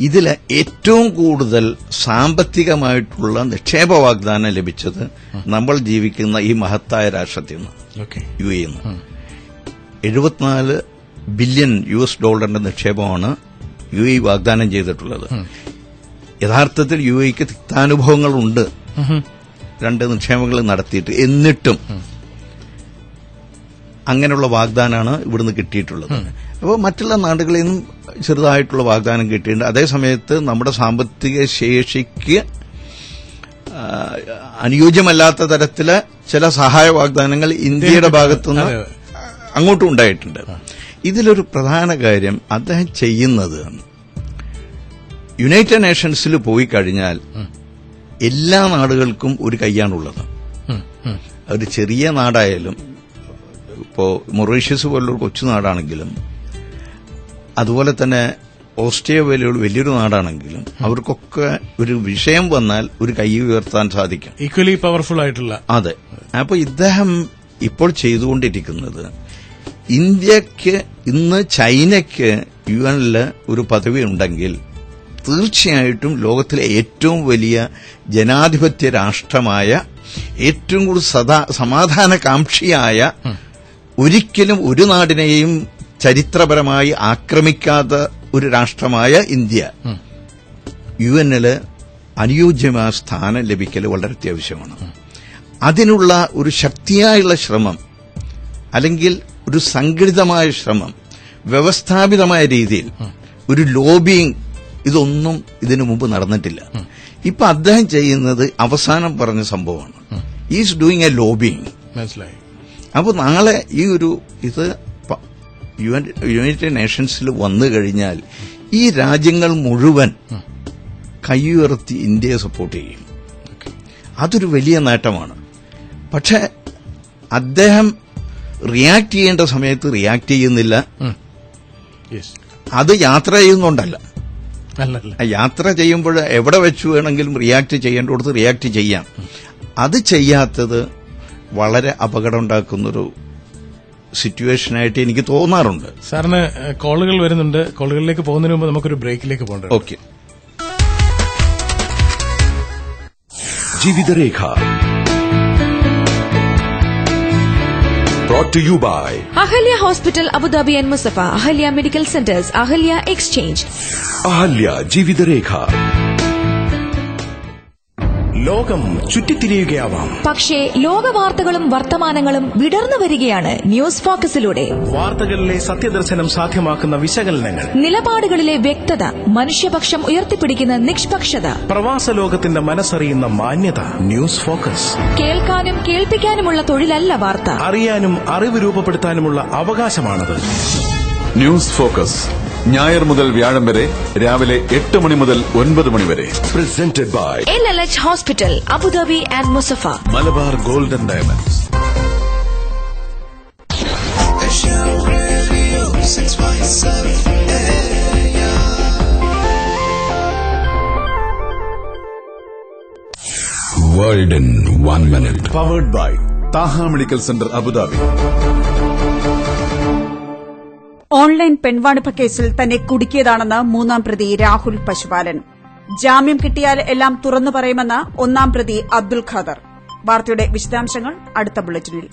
Speaker 2: ഇതിൽ ഏറ്റവും കൂടുതൽ സാമ്പത്തികമായിട്ടുള്ള നിക്ഷേപ വാഗ്ദാനം ലഭിച്ചത് നമ്മൾ ജീവിക്കുന്ന ഈ മഹത്തായ രാഷ്ട്രത്തിൽ നിന്ന്, UAE നിന്ന്. $74 ബില്യൺ നിക്ഷേപമാണ് UAE വാഗ്ദാനം ചെയ്തിട്ടുള്ളത്. യഥാർത്ഥത്തിൽ UAEക്ക് തിക്താനുഭവങ്ങളുണ്ട് 2 നിക്ഷേപങ്ങൾ നടത്തിയിട്ട്. എന്നിട്ടും അങ്ങനെയുള്ള വാഗ്ദാനമാണ് ഇവിടുന്ന് കിട്ടിയിട്ടുള്ളത്. അപ്പോൾ മറ്റുള്ള നാടുകളിൽ നിന്നും ചെറുതായിട്ടുള്ള വാഗ്ദാനം കിട്ടിയിട്ടുണ്ട്. അതേസമയത്ത് നമ്മുടെ സാമ്പത്തിക ശേഷിക്ക് അനുയോജ്യമല്ലാത്ത തരത്തില് ചില സഹായ വാഗ്ദാനങ്ങൾ ഇന്ത്യയുടെ ഭാഗത്തുനിന്ന് അങ്ങോട്ടും ഉണ്ടായിട്ടുണ്ട്. ഇതിലൊരു പ്രധാന കാര്യം അദ്ദേഹം ചെയ്യുന്നത്, യുണൈറ്റഡ് നേഷൻസിൽ പോയി കഴിഞ്ഞാൽ എല്ലാ നാടുകൾക്കും ഒരു കൈയാണുള്ളത്. ഒരു ചെറിയ നാടായാലും, ഇപ്പോ മൊറീഷ്യസ് പോലുള്ള കൊച്ചു നാടാണെങ്കിലും, അതുപോലെ തന്നെ ഓസ്ട്രിയ പോലുള്ള വലിയൊരു നാടാണെങ്കിലും, അവർക്കൊക്കെ ഒരു വിഷയം വന്നാൽ ഒരു കൈ ഉയർത്താൻ സാധിക്കും.
Speaker 1: ഈക്വലി പവർഫുൾ ആയിട്ടുള്ള.
Speaker 2: അതെ. അപ്പൊ ഇദ്ദേഹം ഇപ്പോൾ ചെയ്തുകൊണ്ടിരിക്കുന്നത്, ഇന്ത്യക്ക് ഇന്ന് ചൈനയ്ക്ക് UN ഒരു പദവി ഉണ്ടെങ്കിൽ തീർച്ചയായിട്ടും ലോകത്തിലെ ഏറ്റവും വലിയ ജനാധിപത്യ രാഷ്ട്രമായ, ഏറ്റവും കൂടുതൽ സമാധാനകാംക്ഷിയായ, ഒരിക്കലും ഒരു നാടിനെയും ചരിത്രപരമായി ആക്രമിക്കാത്ത ഒരു രാഷ്ട്രമായ ഇന്ത്യ UN അനുയോജ്യമായ സ്ഥാനം ലഭിക്കൽ വളരെ അത്യാവശ്യമാണ്. അതിനുള്ള ഒരു ശക്തിയായുള്ള ശ്രമം, അല്ലെങ്കിൽ ഒരു സംഘടിതമായ ശ്രമം, വ്യവസ്ഥാപിതമായ രീതിയിൽ ഒരു ലോബിയിങ്, ഇതൊന്നും ഇതിനു മുമ്പ് നടന്നിട്ടില്ല. ഇപ്പൊ അദ്ദേഹം ചെയ്യുന്നത് അവസാനം പറഞ്ഞ സംഭവമാണ്. Is doing A lobbying.
Speaker 1: മനസ്സിലായി.
Speaker 2: അപ്പോൾ നാളെ ഈ ഇത് യുണൈറ്റഡ് നേഷൻസിൽ വന്നു കഴിഞ്ഞാൽ ഈ രാജ്യങ്ങൾ മുഴുവൻ കൈയുയർത്തി ഇന്ത്യയെ സപ്പോർട്ട് ചെയ്യും. അതൊരു വലിയ നേട്ടമാണ്. പക്ഷെ അദ്ദേഹം റിയാക്ട് ചെയ്യേണ്ട സമയത്ത് റിയാക്ട് ചെയ്യുന്നില്ല. അത് യാത്ര ചെയ്യുന്നുണ്ടല്ല. യാത്ര ചെയ്യുമ്പോൾ എവിടെ വെച്ച് വേണമെങ്കിലും റിയാക്ട് ചെയ്യേണ്ടടുത്ത് റിയാക്ട് ചെയ്യാം. അത് ചെയ്യാത്തത് വളരെ അപകടം ഉണ്ടാക്കുന്നൊരു സിറ്റുവേഷനായിട്ട് എനിക്ക് തോന്നാറുണ്ട്.
Speaker 1: സാറിന് കോളുകൾ വരുന്നുണ്ട്. കോളുകളിലേക്ക് പോകുന്നതിന് മുമ്പ് നമുക്കൊരു ബ്രേക്കിലേക്ക് പോകണം.
Speaker 2: Okay.
Speaker 3: ജീവിതരേഖ Brought to you by
Speaker 4: Ahalya Hospital, Abu Dhabi and Musafa, Ahalya Medical Centers, Ahalya Exchange.
Speaker 3: Ahalya Jeevitharekha.
Speaker 5: ലോകം ചുറ്റിത്തിരിയുകയാവാം,
Speaker 4: പക്ഷേ ലോകവാർത്തകളും വർത്തമാനങ്ങളും വിടർന്നു വരികയാണ് ന്യൂസ് ഫോക്കസിലൂടെ.
Speaker 5: വാർത്തകളിലെ സത്യദർശനം സാധ്യമാക്കുന്ന വിശകലനങ്ങൾ,
Speaker 4: നിലപാടുകളിലെ വ്യക്തത, മനുഷ്യപക്ഷം ഉയർത്തിപ്പിടിക്കുന്ന നിഷ്പക്ഷത,
Speaker 5: പ്രവാസ ലോകത്തിന്റെ മനസ്സറിയുന്ന മാന്യത. News focus.
Speaker 4: കേൾക്കാനും കേൾപ്പിക്കാനുമുള്ള തൊഴിലല്ല വാർത്ത,
Speaker 5: അറിയാനും അറിവ് രൂപപ്പെടുത്താനുമുള്ള അവകാശമാണത്.
Speaker 6: ന്യൂസ് ഫോക്കസ് ഞായർ മുതൽ വ്യാഴം വരെ രാവിലെ 8 മണി മുതൽ 9 മണി വരെ.
Speaker 3: Presented by
Speaker 4: LLH Hospital, Abu Dhabi and Musafa.
Speaker 6: Malabar gold and diamonds.
Speaker 3: World in 1 minute.
Speaker 6: Powered by Thaha medical centre Abu Dhabi.
Speaker 7: Online പെൺവാണിഭ കേസിൽ തന്നെ കുടുക്കിയതാണെന്ന് 3-ാം പ്രതി രാഹുൽ പശുപാലൻ. ജാമ്യം കിട്ടിയാൽ എല്ലാം തുറന്നു പറയുമെന്ന് 1-ാം പ്രതി അബ്ദുൽ ഖാദർ. വാർത്തയുടെ വിശദാംശങ്ങൾ അടുത്ത ബുള്ളറ്റിനിൽ.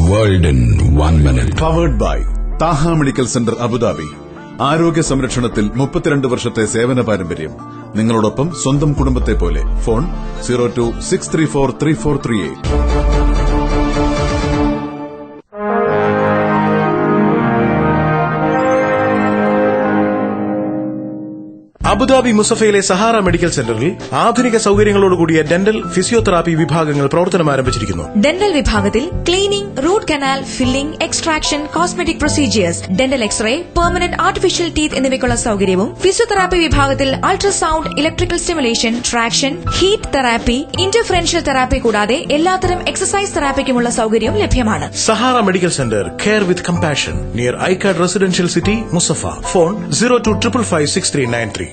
Speaker 3: World in 1 minute.
Speaker 6: Powered by Thaha medical centre Abu Dhabi. ആരോഗ്യ സംരക്ഷണത്തിൽ 32 വർഷത്തെ സേവന പാരമ്പര്യം. നിങ്ങളോടൊപ്പം സ്വന്തം കുടുംബത്തെ പോലെ. ഫോൺ 02-634-3438.
Speaker 5: അബുദാബി മുസഫയിലെ സഹാറ മെഡിക്കൽ സെന്ററിൽ ആധുനിക സൌകര്യങ്ങളോടുകൂടിയ ഡെന്റൽ, ഫിസിയോതെറാപ്പി വിഭാഗങ്ങൾ പ്രവർത്തനം ആരംഭിച്ചിരിക്കുന്നു.
Speaker 4: ഡെന്റൽ വിഭാഗത്തിൽ cleaning, root canal, filling, extraction, cosmetic procedures, dental X-ray, permanent artificial teeth എന്നിവയ്ക്കുള്ള സൌകര്യവും, ഫിസിയോതെറാപ്പി വിഭാഗത്തിൽ ultrasound, electrical stimulation, traction, heat therapy, interferential therapy കൂടാതെ എല്ലാത്തരം എക്സസൈസ് തെറാപ്പിക്കുമുള്ള സൌകര്യവും ലഭ്യമാണ്.
Speaker 5: Sahara medical center, care with compassion, near ഐക്കാർഡ് residential city, Musaffah. Phone 02555393.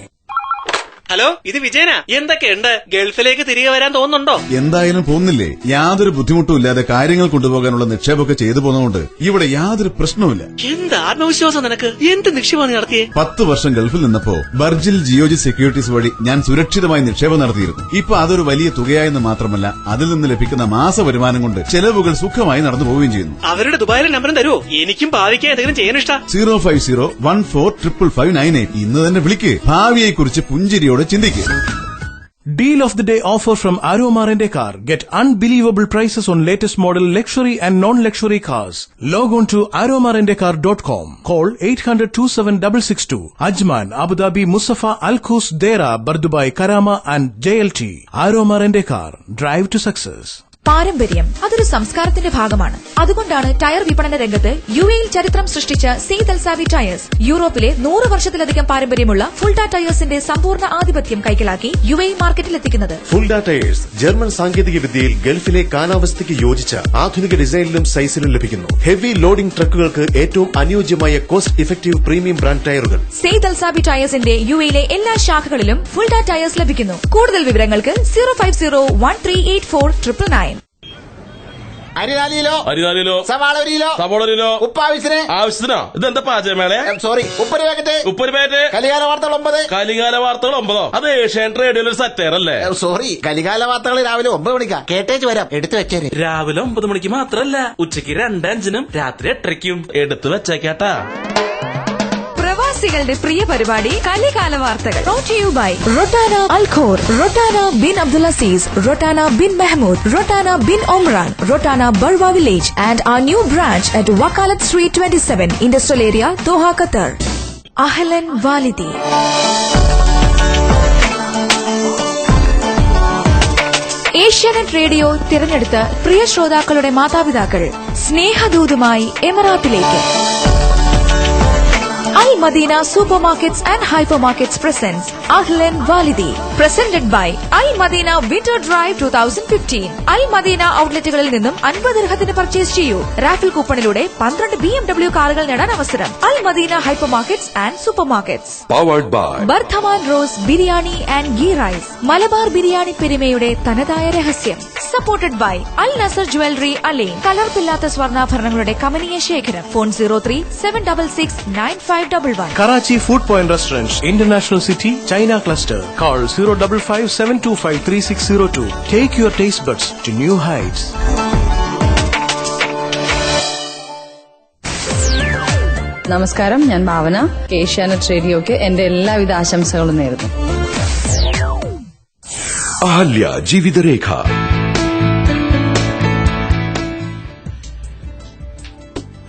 Speaker 8: Hello, ഇത് വിജയനാ. എന്തൊക്കെയുണ്ട്? ഗൾഫിലേക്ക് തിരികെ വരാൻ തോന്നുന്നുണ്ടോ?
Speaker 6: എന്തായാലും പോകുന്നില്ലേ? യാതൊരു ബുദ്ധിമുട്ടും ഇല്ലാതെ കാര്യങ്ങൾ കൊണ്ടുപോകാനുള്ള നിക്ഷേപമൊക്കെ ചെയ്തു പോകുന്നതുകൊണ്ട് ഇവിടെ യാതൊരു പ്രശ്നവുമില്ല.
Speaker 8: എന്ത് ആത്മവിശ്വാസം നിനക്ക്? എന്ത് നിക്ഷേപമാണ് നടത്തിയേ?
Speaker 6: 10 വർഷം ഗൾഫിൽ നിന്നപ്പോ ബർജിൽ ജിയോജി സെക്യൂരിറ്റീസ് വഴി ഞാൻ സുരക്ഷിതമായി നിക്ഷേപം നടത്തിയിരുന്നു. ഇപ്പൊ അതൊരു വലിയ തുകയായെന്ന് മാത്രമല്ല, അതിൽ നിന്ന് ലഭിക്കുന്ന മാസ വരുമാനം കൊണ്ട് ചെലവുകൾ സുഖമായി നടന്നു പോവുകയും ചെയ്യുന്നു.
Speaker 8: അവരുടെ ദുബായിലെ നമ്പറും തരുമോ? എനിക്കും ഭാവിക്കാൻ എന്തെങ്കിലും ചെയ്യാൻ ഇഷ്ടം.
Speaker 6: 050145598. ഇന്ന് തന്നെ വിളിക്ക്. ഭാവിയെക്കുറിച്ച് പുഞ്ചിരിയോടെ ചിന്തിക്കുക.
Speaker 5: Deal of the day offer from Aroma Rent-A-Car. Get unbelievable prices on latest model luxury and non-luxury cars. Log on to aromarentacar.com. Call 800-27662. Ajman, Abu Dhabi, Musafa, Al Khus, Dera, Bardubai, Karama and JLT. Aroma Rent-A-Car. Drive to success.
Speaker 4: പാരമ്പര്യം അതൊരു സംസ്കാരത്തിന്റെ ഭാഗമാണ്. അതുകൊണ്ടാണ് tyre വിപണന രംഗത്ത് യുഎയിൽ ചരിത്രം സൃഷ്ടിച്ച Syed അൽസാവി tyres യൂറോപ്പിലെ 100 വർഷത്തിലധികം പാരമ്പര്യമുള്ള ഫുൾഡ ടയേഴ്സിന്റെ സമ്പൂർണ്ണ ആധിപത്യം കൈക്കലാക്കി യുഎഇ മാർക്കറ്റിലെത്തിക്കുന്നത്.
Speaker 9: ഫുൾഡ ടയേഴ്സ് ജർമ്മൻ സാങ്കേതിക വിദ്യയിൽ ഗൾഫിലെ കാലാവസ്ഥയ്ക്ക് യോജിച്ച ആധുനിക ഡിസൈനിലും സൈസിലും ലഭിക്കുന്നു. ഹെവി ലോഡിംഗ് ട്രക്കുകൾക്ക് ഏറ്റവും അനുയോജ്യമായ കോസ്റ്റ് ഇഫക്റ്റീവ് പ്രീമിയം ബ്രാൻഡ് ടയറുകൾ.
Speaker 4: സെയ്ദ് അൽസാവി ടയേഴ്സിന്റെ യുഎയിലെ എല്ലാ ശാഖകളിലും ഫുൾഡ ടയേഴ്സ് ലഭിക്കുന്നു. കൂടുതൽ വിവരങ്ങൾക്ക് 050138499.
Speaker 10: അരിനാലിലോ സവാള 1 കിലോ, സവാള 1 കിലോ, ഉപ്പ് ആവശ്യത്തിനോ. ഇതെന്താ പാചകമേളെ? Sorry, ഉപ്പൊരു packet. കലികാല വാർത്തകൾ 9. കലികാല വാർത്തകൾ 9? അത് ഏഷ്യാനെറ്റ് റേഡിയോയിൽ ഒരു സറ്റയറല്ലേ? സോറി, കലികാല വാർത്തകൾ രാവിലെ 9 മണിക്കാ. കേട്ടേച്ച് വരാം, എടുത്തു വെച്ചേര്. രാവിലെ 9 മണിക്ക് മാത്രല്ല, ഉച്ചയ്ക്ക് 2:05 രാത്രി 8:00 എടുത്തു വെച്ചേക്കാട്ടാ.
Speaker 4: പ്രവാസികളുടെ പ്രിയ പരിപാടി കലികാല വാർത്തകൾ. Brought to you by Rotana Al Khor, Rotana Bin Abdul Aziz, Rotana Bin Mahmoud, Rotana Bin Omran, Rotana Barwa village and our new branch at Wakalat Street 27, Industrial Area, Doha, Qatar. അഹ്ലൻ വാലിദി. Asianet radio തിരഞ്ഞെടുത്ത പ്രിയ ശ്രോതാക്കളുടെ മാതാപിതാക്കൾ സ്നേഹദൂതുമായി എമിറാത്തിലേക്ക്. Al Madina Supermarkets and Hypermarkets presents Ahlan Walidi. Presented by Al Madina Winter Drive 2015. Al Madina ഔട്ട്ലെറ്റുകളിൽ നിന്നും 50 ദിർഹത്തിന് purchase ചെയ്യൂ. Raphael കൂപ്പണിലൂടെ 12 BMW കാറുകൾ നേടാൻ അവസരം. Al Madina Hypermarkets and Supermarkets.
Speaker 3: Powered by
Speaker 4: Bardhaman rose biryani and ghee rice. Malabar biryani പെരുമയുടെ തനതായ രഹസ്യം. Supported by Al Nasser Jewelry Alain. കലർപ്പില്ലാത്ത സ്വർണ്ണാഭരണങ്ങളുടെ കമനീയ ശേഖരം. Phone 03-766-9511.
Speaker 5: Karachi Food Point Restaurants, International City, China Cluster. Call 055-725-3602. Take your taste buds to new heights.
Speaker 11: നമസ്കാരം, ഞാൻ ഭാവന. ഏഷ്യാനെറ്റ് റേഡിയോക്ക് എന്റെ എല്ലാവിധ ആശംസകളും നേരുന്നു.
Speaker 3: അഹല്യ ജീവിതരേഖ.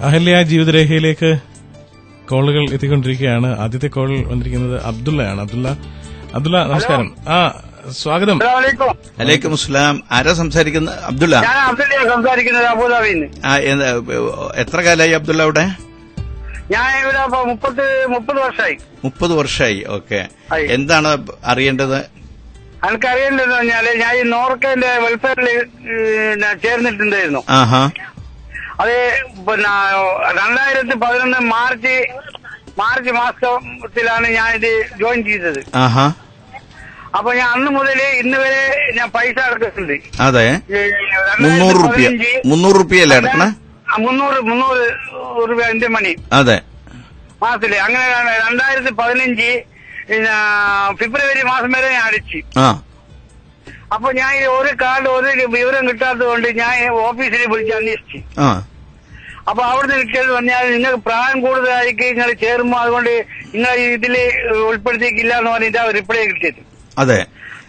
Speaker 1: അഹല്യ ജീവിതരേഖയിലേക്ക് കോളുകൾ എത്തിക്കൊണ്ടിരിക്കുകയാണ്. ആദ്യത്തെ കോൾ വന്നിരിക്കുന്നത് അബ്ദുള്ളയാണ്. അബ്ദുള്ള നമസ്കാരം. സ്വാഗതം.
Speaker 2: അലൈക്കും അസ്സലാം. ആരാ സംസാരിക്കുന്നത്? അബ്ദുള്ള.
Speaker 12: സംസാരിക്കുന്നത് അബുദാബിന്ന്.
Speaker 2: എത്ര കാലമായി അബ്ദുള്ള അവിടെ?
Speaker 12: ഞാൻ ഇവിടെ 30 വർഷമായി.
Speaker 2: 30 വർഷമായി. ഓക്കെ. എന്താണ് അറിയേണ്ടത്?
Speaker 12: എനിക്കറിയേണ്ടത് പറഞ്ഞാല് ഞാൻ ഈ നോർക്കന്റെ വെൽഫെയറിൽ ചേർന്നിട്ടുണ്ടായിരുന്നു. അത് പിന്നെ 2011 മാർച്ച് മാസത്തിലാണ് ഞാൻ ഇത് ജോയിൻ ചെയ്തത്. അപ്പൊ ഞാൻ അന്ന് മുതൽ ഇന്ന് വരെ ഞാൻ പൈസ അടക്കുന്നുണ്ട്.
Speaker 2: അതെ. 300 രൂപയല്ലേ അടക്കണേ?
Speaker 12: 300 രൂപ എന്റെ മണി.
Speaker 2: അതെ.
Speaker 12: മാസത്തില് അങ്ങനെ 2015 ഫെബ്രുവരി മാസം വരെ ഞാൻ അടിച്ചു. അപ്പൊ ഞാൻ ഒരു കാർഡ് ഒരു വിവരം കിട്ടാത്തത് കൊണ്ട് ഞാൻ ഓഫീസിൽ വിളിച്ച് അന്വേഷിച്ചു. അപ്പൊ അവിടുന്ന് കിട്ടിയത് പറഞ്ഞാൽ നിങ്ങൾക്ക് പ്രായം കൂടുതലായിരിക്കും, നിങ്ങൾ ചേരുമ്പോ അതുകൊണ്ട് നിങ്ങൾ ഇതില് ഉൾപ്പെടുത്തിയിട്ടില്ല എന്ന് പറഞ്ഞിട്ട് റിപ്ലൈ കിട്ടിയത്.
Speaker 2: അതെ.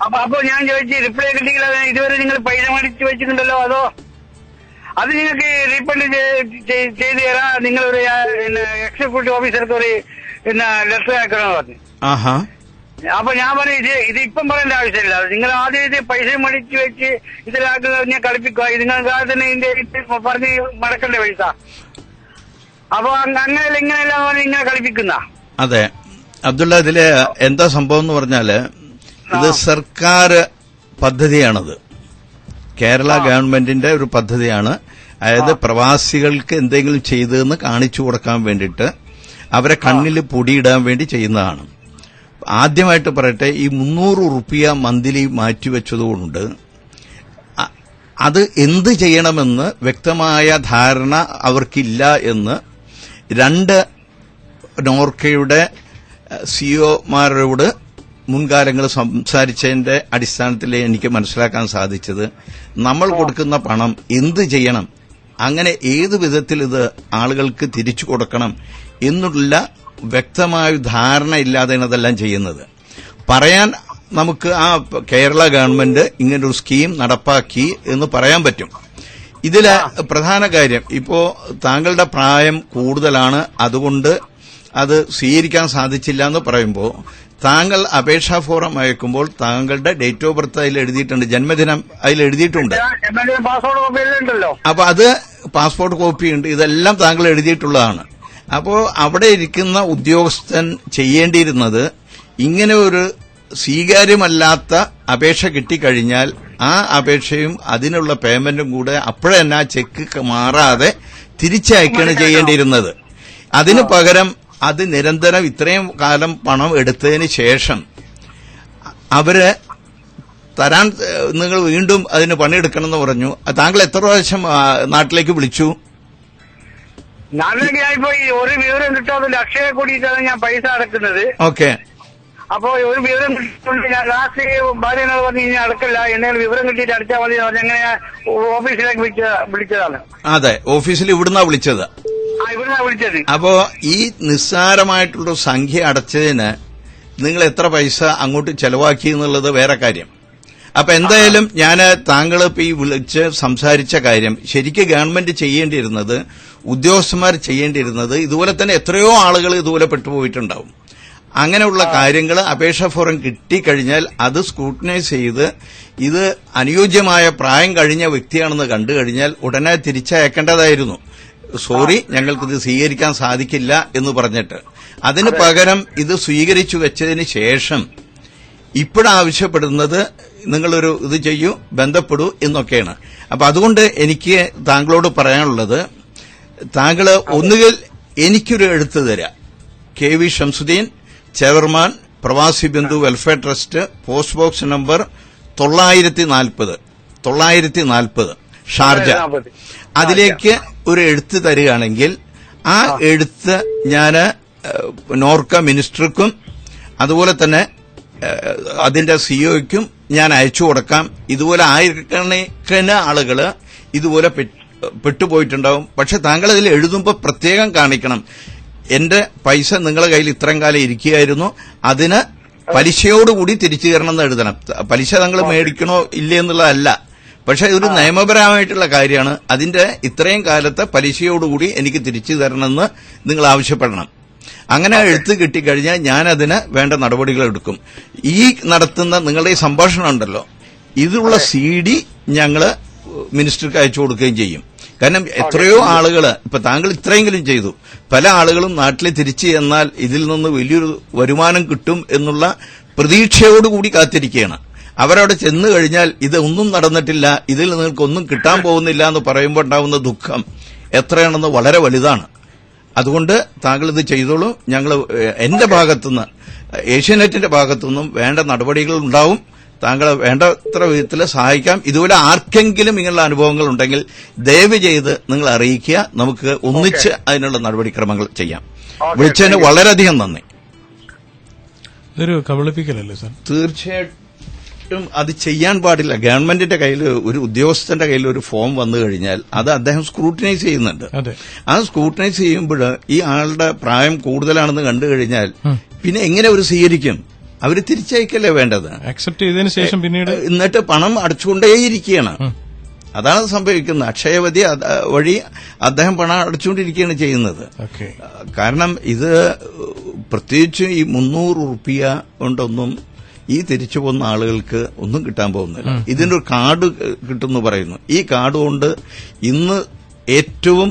Speaker 12: അപ്പൊ ഞാൻ ചോദിച്ചു, റിപ്ലൈ കിട്ടിയില്ല, ഇതുവരെ നിങ്ങൾ പൈസ മേടിച്ച് വെച്ചിട്ടുണ്ടല്ലോ, അതോ അത് നിങ്ങൾക്ക് റീഫണ്ട് ചെയ്ത് തരാം, നിങ്ങളൊരു എക്സിക്യൂട്ടീവ് ഓഫീസർക്ക് ഒരു ലെറ്റർ അയക്കണമെന്ന് പറഞ്ഞു. അപ്പൊ ഞാൻ പറഞ്ഞു, ഇത് ഇപ്പം പറയേണ്ട ആവശ്യമില്ല, നിങ്ങൾ ആദ്യം ഇത് പൈസ മേടിച്ച് വെച്ച് ഇതിലാക്കുക, ഞാൻ കളിപ്പിക്കുക, നിങ്ങൾക്ക് തന്നെ ഇതിന്റെ പറഞ്ഞ് മടക്കണ്ടേ പൈസ. അപ്പൊ അങ്ങനെയല്ല ഇങ്ങനെയല്ല ഇങ്ങനെ കളിപ്പിക്കുന്ന.
Speaker 2: അതെ അബ്ദുള്ള, ഇതില് എന്താ സംഭവം എന്ന് പറഞ്ഞാല് ഇത് സർക്കാർ പദ്ധതിയാണത്. കേരള ഗവൺമെന്റിന്റെ ഒരു പദ്ധതിയാണ്. അതായത് പ്രവാസികൾക്ക് എന്തെങ്കിലും ചെയ്തതെന്ന് കാണിച്ചു കൊടുക്കാൻ വേണ്ടിയിട്ട് അവരെ കണ്ണിൽ പൊടിയിടാൻ വേണ്ടി ചെയ്യുന്നതാണ്. ആദ്യമായിട്ട് പറയട്ടെ, ഈ 300 രൂപ മന്ത്ലി മാറ്റിവെച്ചതുകൊണ്ട് അത് എന്ത് ചെയ്യണമെന്ന് വ്യക്തമായ ധാരണ അവർക്കില്ല എന്ന് 2 നോർക്കയുടെ സിഇഒമാരോട് മുൻകാലങ്ങൾ സംസാരിച്ചതിന്റെ അടിസ്ഥാനത്തിൽ എനിക്ക് മനസ്സിലാക്കാൻ സാധിച്ചത്, നമ്മൾ കൊടുക്കുന്ന പണം എന്ത് ചെയ്യണം, അങ്ങനെ ഏത് വിധത്തിൽ ഇത് ആളുകൾക്ക് തിരിച്ചു കൊടുക്കണം എന്നുള്ള വ്യക്തമായ ധാരണ ഇല്ലാതെയാണ് അതെല്ലാം ചെയ്യുന്നത്. പറയാൻ നമുക്ക് കേരള ഗവൺമെന്റ് ഇങ്ങനൊരു സ്കീം നടപ്പാക്കി എന്ന് പറയാൻ പറ്റും. ഇതിലെ പ്രധാന കാര്യം, ഇപ്പോ താങ്കളുടെ പ്രായം കൂടുതലാണ്, അതുകൊണ്ട് അത് സ്വീകരിക്കാൻ സാധിച്ചില്ല എന്ന് പറയുമ്പോൾ താങ്കൾ അപേക്ഷാ ഫോറം അയക്കുമ്പോൾ താങ്കളുടെ ഡേറ്റ് ഓഫ് ബർത്ത് അതിൽ എഴുതിയിട്ടുണ്ട്, ജന്മദിനം അതിൽ എഴുതിയിട്ടുണ്ട്. അപ്പൊ അത് പാസ്പോർട്ട് കോപ്പി ഉണ്ട്, ഇതെല്ലാം താങ്കൾ എഴുതിയിട്ടുള്ളതാണ്. അപ്പോ അവിടെ ഇരിക്കുന്ന ഉദ്യോഗസ്ഥൻ ചെയ്യേണ്ടിയിരുന്നത്, ഇങ്ങനെ ഒരു സ്വീകാര്യമല്ലാത്ത അപേക്ഷ കിട്ടിക്കഴിഞ്ഞാൽ ആ അപേക്ഷയും അതിനുള്ള പേയ്മെന്റും കൂടെ അപ്പോഴെ തന്നെ ആ ചെക്ക് മാറാതെ തിരിച്ചയക്കുകയാണ് ചെയ്യേണ്ടിയിരുന്നത്. അതിനു പകരം അത് നിരന്തരം ഇത്രയും കാലം പണം എടുത്തതിന് ശേഷം അവര് തരാൻ നിങ്ങൾ വീണ്ടും അതിന് പണിയെടുക്കണമെന്ന് പറഞ്ഞു. താങ്കൾ എത്ര പ്രാവശ്യം നാട്ടിലേക്ക് വിളിച്ചു?
Speaker 12: നാട്ടിലേക്കായിപ്പോ ഒരു വിവരം കിട്ടാതെ അക്ഷയ കൂടിയിട്ടാണ് ഞാൻ പൈസ അടക്കുന്നത്.
Speaker 2: ഓക്കെ.
Speaker 12: അപ്പോ ഒരു വിവരം കിട്ടിയിട്ടുണ്ട്. ഞാൻ ലാസ്റ്റ് ഭാര്യനോട് പറഞ്ഞു, ഇനി അടക്കല്ല, എന്തെങ്കിലും വിവരം കിട്ടിയിട്ട് അടച്ചാൽ മതി അങ്ങനെ ഓഫീസിലേക്ക് വിളിച്ചതാണ്.
Speaker 2: അതെ, ഓഫീസിൽ ഇവിടുന്നാ വിളിച്ചത്.
Speaker 12: ഇവിടുന്നാ വിളിച്ചത്.
Speaker 2: അപ്പോ ഈ നിസ്സാരമായിട്ടുള്ള സംഖ്യ അടച്ചതിന് നിങ്ങൾ എത്ര പൈസ അങ്ങോട്ട് ചെലവാക്കി എന്നുള്ളത് വേറെ കാര്യം. അപ്പൊ എന്തായാലും ഞാൻ താങ്കൾ ഇപ്പൊ ഈ വിളിച്ച് സംസാരിച്ച കാര്യം ശരിക്കും ഗവൺമെന്റ് ചെയ്യേണ്ടിയിരുന്നത്, ഉദ്യോഗസ്ഥന്മാർ ചെയ്യേണ്ടിയിരുന്നത്, ഇതുപോലെ തന്നെ എത്രയോ ആളുകൾ ഇതുപോലെ പെട്ടുപോയിട്ടുണ്ടാവും. അങ്ങനെയുള്ള കാര്യങ്ങൾ അപേക്ഷാ ഫോറം കിട്ടിക്കഴിഞ്ഞാൽ അത് സ്ക്രൂട്ടിനൈസ് ചെയ്ത് ഇത് അനുയോജ്യമായ പ്രായം കഴിഞ്ഞ വ്യക്തിയാണെന്ന് കണ്ടു കഴിഞ്ഞാൽ ഉടനെ തിരിച്ചയക്കേണ്ടതായിരുന്നു. സോറി, ഞങ്ങൾക്കിത് സ്വീകരിക്കാൻ സാധിക്കില്ല എന്ന് പറഞ്ഞിട്ട്. അതിന് പകരം ഇത് സ്വീകരിച്ചു വെച്ചതിന് ശേഷം ഇപ്പോഴാവശ്യപ്പെടുന്നത് നിങ്ങളൊരു ഇത് ചെയ്യൂ, ബന്ധപ്പെടൂ എന്നൊക്കെയാണ്. അപ്പൊ അതുകൊണ്ട് എനിക്ക് താങ്കളോട് പറയാനുള്ളത്, താങ്കൾ ഒന്നുകിൽ എനിക്കൊരു എഴുത്ത് തരാം, KV ഷംസുദ്ദീൻ, ചെയർമാൻ, പ്രവാസി ബന്ധു welfare trust, post box number 940 Sharjah, അതിലേക്ക് ഒരു എഴുത്ത് തരികയാണെങ്കിൽ ആ എഴുത്ത് ഞാൻ നോർക്ക മിനിസ്റ്റർക്കും അതുപോലെ തന്നെ അതിന്റെ സിഇഒയ്ക്കും ഞാൻ അയച്ചു കൊടുക്കാം. ഇതുപോലെ ആയിരക്കണക്കിന് ആളുകള് ഇതുപോലെ പെട്ടുപോയിട്ടുണ്ടാവും. പക്ഷെ താങ്കൾ അതിൽ എഴുതുമ്പോൾ പ്രത്യേകം കാണിക്കണം, എന്റെ പൈസ നിങ്ങളുടെ കയ്യിൽ ഇത്രയും കാലം ഇരിക്കുകയായിരുന്നു, അതിന് പലിശയോടുകൂടി തിരിച്ചു തരണമെന്ന് എഴുതണം. പലിശ നിങ്ങൾ മേടിക്കണോ ഇല്ലേ എന്നുള്ളതല്ല, പക്ഷെ ഇതൊരു നിയമപരമായിട്ടുള്ള കാര്യമാണ്. അതിന്റെ ഇത്രയും കാലത്തെ പലിശയോടുകൂടി എനിക്ക് തിരിച്ചു തരണമെന്ന് നിങ്ങൾ ആവശ്യപ്പെടണം. അങ്ങനെ എഴുത്ത് കിട്ടിക്കഴിഞ്ഞാൽ ഞാൻ അതിന് വേണ്ട നടപടികൾ എടുക്കും. ഈ നടത്തുന്ന നിങ്ങളുടെ ഈ സംഭാഷണം ഉണ്ടല്ലോ, ഇതിലുള്ള CD ഞങ്ങള് മിനിസ്റ്റർക്ക് അയച്ചു കൊടുക്കുകയും ചെയ്യും. കാരണം എത്രയോ ആളുകൾ, ഇപ്പൊ താങ്കൾ ഇത്രയെങ്കിലും ചെയ്തു, പല ആളുകളും നാട്ടിൽ തിരിച്ചു ചെന്നാൽ ഇതിൽ നിന്ന് വലിയൊരു വരുമാനം കിട്ടും എന്നുള്ള പ്രതീക്ഷയോടുകൂടി കാത്തിരിക്കുകയാണ്. അവരവിടെ ചെന്നു കഴിഞ്ഞാൽ ഇതൊന്നും നടന്നിട്ടില്ല, ഇതിൽ നിങ്ങൾക്കൊന്നും കിട്ടാൻ പോകുന്നില്ല എന്ന് പറയുമ്പോൾ ഉണ്ടാവുന്ന ദുഃഖം എത്രയാണെന്ന് വളരെ വലുതാണ്. അതുകൊണ്ട് താങ്കൾ ഇത് ചെയ്തോളൂ. ഞങ്ങൾ എന്റെ ഭാഗത്തുനിന്ന്, ഏഷ്യാനെറ്റിന്റെ ഭാഗത്തുനിന്നും വേണ്ട നടപടികൾ ഉണ്ടാവും. താങ്കളെ വേണ്ടത്ര വിധത്തിൽ സഹായിക്കാം. ഇതുപോലെ ആർക്കെങ്കിലും ഇങ്ങനെയുള്ള അനുഭവങ്ങൾ ഉണ്ടെങ്കിൽ ദയവ് ചെയ്ത് നിങ്ങൾ അറിയിക്കുക. നമുക്ക് ഒന്നിച്ച് അതിനുള്ള നടപടിക്രമങ്ങൾ ചെയ്യാം. വിളിച്ചതിന് വളരെയധികം നന്ദി.
Speaker 1: ഇതൊരു കബളിപ്പിക്കലല്ലേ സാർ?
Speaker 2: തീർച്ചയായിട്ടും അത് ചെയ്യാൻ പാടില്ല. ഗവൺമെന്റിന്റെ കയ്യിൽ, ഒരു ഉദ്യോഗസ്ഥന്റെ കയ്യിൽ ഒരു ഫോം വന്നു കഴിഞ്ഞാൽ അത് അദ്ദേഹം സ്ക്രൂട്ടിനൈസ് ചെയ്യുന്നുണ്ട്. ആ സ്ക്രൂട്ടിനൈസ് ചെയ്യുമ്പോൾ ഈ ആളുടെ പ്രായം കൂടുതലാണെന്ന് കണ്ടു കഴിഞ്ഞാൽ പിന്നെ എങ്ങനെ അവർ സ്വീകരിക്കും? അവര് തിരിച്ചയക്കല്ലേ വേണ്ടത്.
Speaker 1: അക്സെപ്റ്റ് ചെയ്തതിനു ശേഷം പിന്നീട്
Speaker 2: എന്നിട്ട് പണം അടച്ചുകൊണ്ടേയിരിക്കുകയാണ്. അതാണ് സംഭവിക്കുന്നത്. അക്ഷയവതി വഴി അദ്ദേഹം പണം അടച്ചുകൊണ്ടിരിക്കുകയാണ് ചെയ്യുന്നത്. കാരണം ഇത് പ്രത്യേകിച്ച് ഈ 300 റുപ്യ കൊണ്ടൊന്നും ഈ തിരിച്ചു പോകുന്ന ആളുകൾക്ക് ഒന്നും കിട്ടാൻ പോകുന്നില്ല. ഇതിന്റെ ഒരു കാർഡ് കിട്ടുമെന്ന് പറയുന്നു. ഈ കാർഡ് കൊണ്ട് ഇന്ന് ഏറ്റവും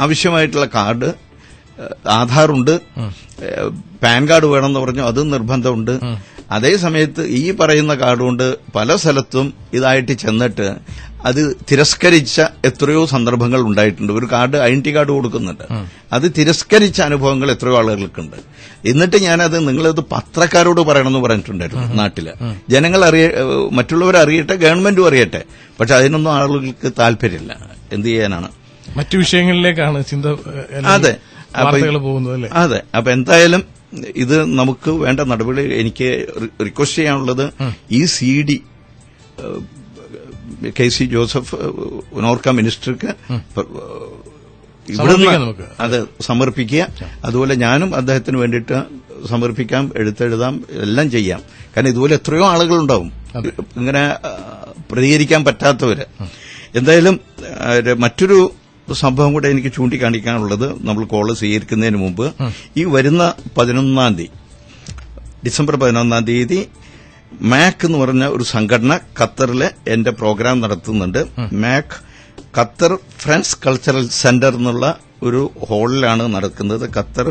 Speaker 2: ആവശ്യമായിട്ടുള്ള കാർഡ് ആധാറുണ്ട്, പാൻ കാർഡ് വേണമെന്ന് പറഞ്ഞു, അതും നിർബന്ധമുണ്ട്. അതേ സമയത്ത് ഈ പറയുന്ന കാർഡ് കൊണ്ട് പല സ്ഥലത്തും ഇതായിട്ട് ചെന്നിട്ട് അത് തിരസ്കരിച്ച എത്രയോ സന്ദർഭങ്ങൾ ഉണ്ടായിട്ടുണ്ട്. ഒരു കാർഡ്, ഐഡന്റിറ്റി കാർഡ് കൊടുക്കുന്നുണ്ട്, അത് തിരസ്കരിച്ച അനുഭവങ്ങൾ എത്രയോ ആളുകൾക്കുണ്ട്. എന്നിട്ട് ഞാനത് നിങ്ങളത് പത്രക്കാരോട് പറയണമെന്ന് പറഞ്ഞിട്ടുണ്ടായിരുന്നു. നാട്ടില് ജനങ്ങൾ മറ്റുള്ളവർ അറിയട്ടെ, ഗവൺമെന്റും അറിയട്ടെ. പക്ഷെ അതിനൊന്നും ആളുകൾക്ക് താല്പര്യമില്ല. എന്ത് ചെയ്യാനാണ്?
Speaker 1: മറ്റു വിഷയങ്ങളിലേക്കാണ് ചിന്ത.
Speaker 2: അതെ,
Speaker 1: പോകുന്നത് അല്ലേ?
Speaker 2: അതെ. അപ്പൊ എന്തായാലും ഇത് നമുക്ക് വേണ്ട നടപടി. എനിക്ക് റിക്വസ്റ്റ് ചെയ്യാനുള്ളത്, ഈ CD KC ജോസഫ് നോർക്ക മിനിസ്റ്റർക്ക് ഇവിടുന്ന് അത് സമർപ്പിക്കുക. അതുപോലെ ഞാനും അദ്ദേഹത്തിന് വേണ്ടിയിട്ട് സമർപ്പിക്കാം, എഴുത്തെഴുതാം, എല്ലാം ചെയ്യാം. കാരണം ഇതുപോലെ എത്രയോ ആളുകളുണ്ടാവും ഇങ്ങനെ പ്രതികരിക്കാൻ പറ്റാത്തവര്. എന്തായാലും മറ്റൊരു സംഭവം കൂടെ എനിക്ക് ചൂണ്ടിക്കാണിക്കാനുള്ളത്, നമ്മൾ കോള് സ്വീകരിക്കുന്നതിന് മുമ്പ് ഈ വരുന്ന 11-ാം തീയതി, ഡിസംബർ 11-ാം തീയതി മാക് എന്ന് പറഞ്ഞ ഒരു സംഘടന ഖത്തറില് എന്റെ പ്രോഗ്രാം നടത്തുന്നുണ്ട്. Mac Qatar friends cultural centre എന്നുള്ള ഒരു ഹാളിലാണ് നടക്കുന്നത്. Qatar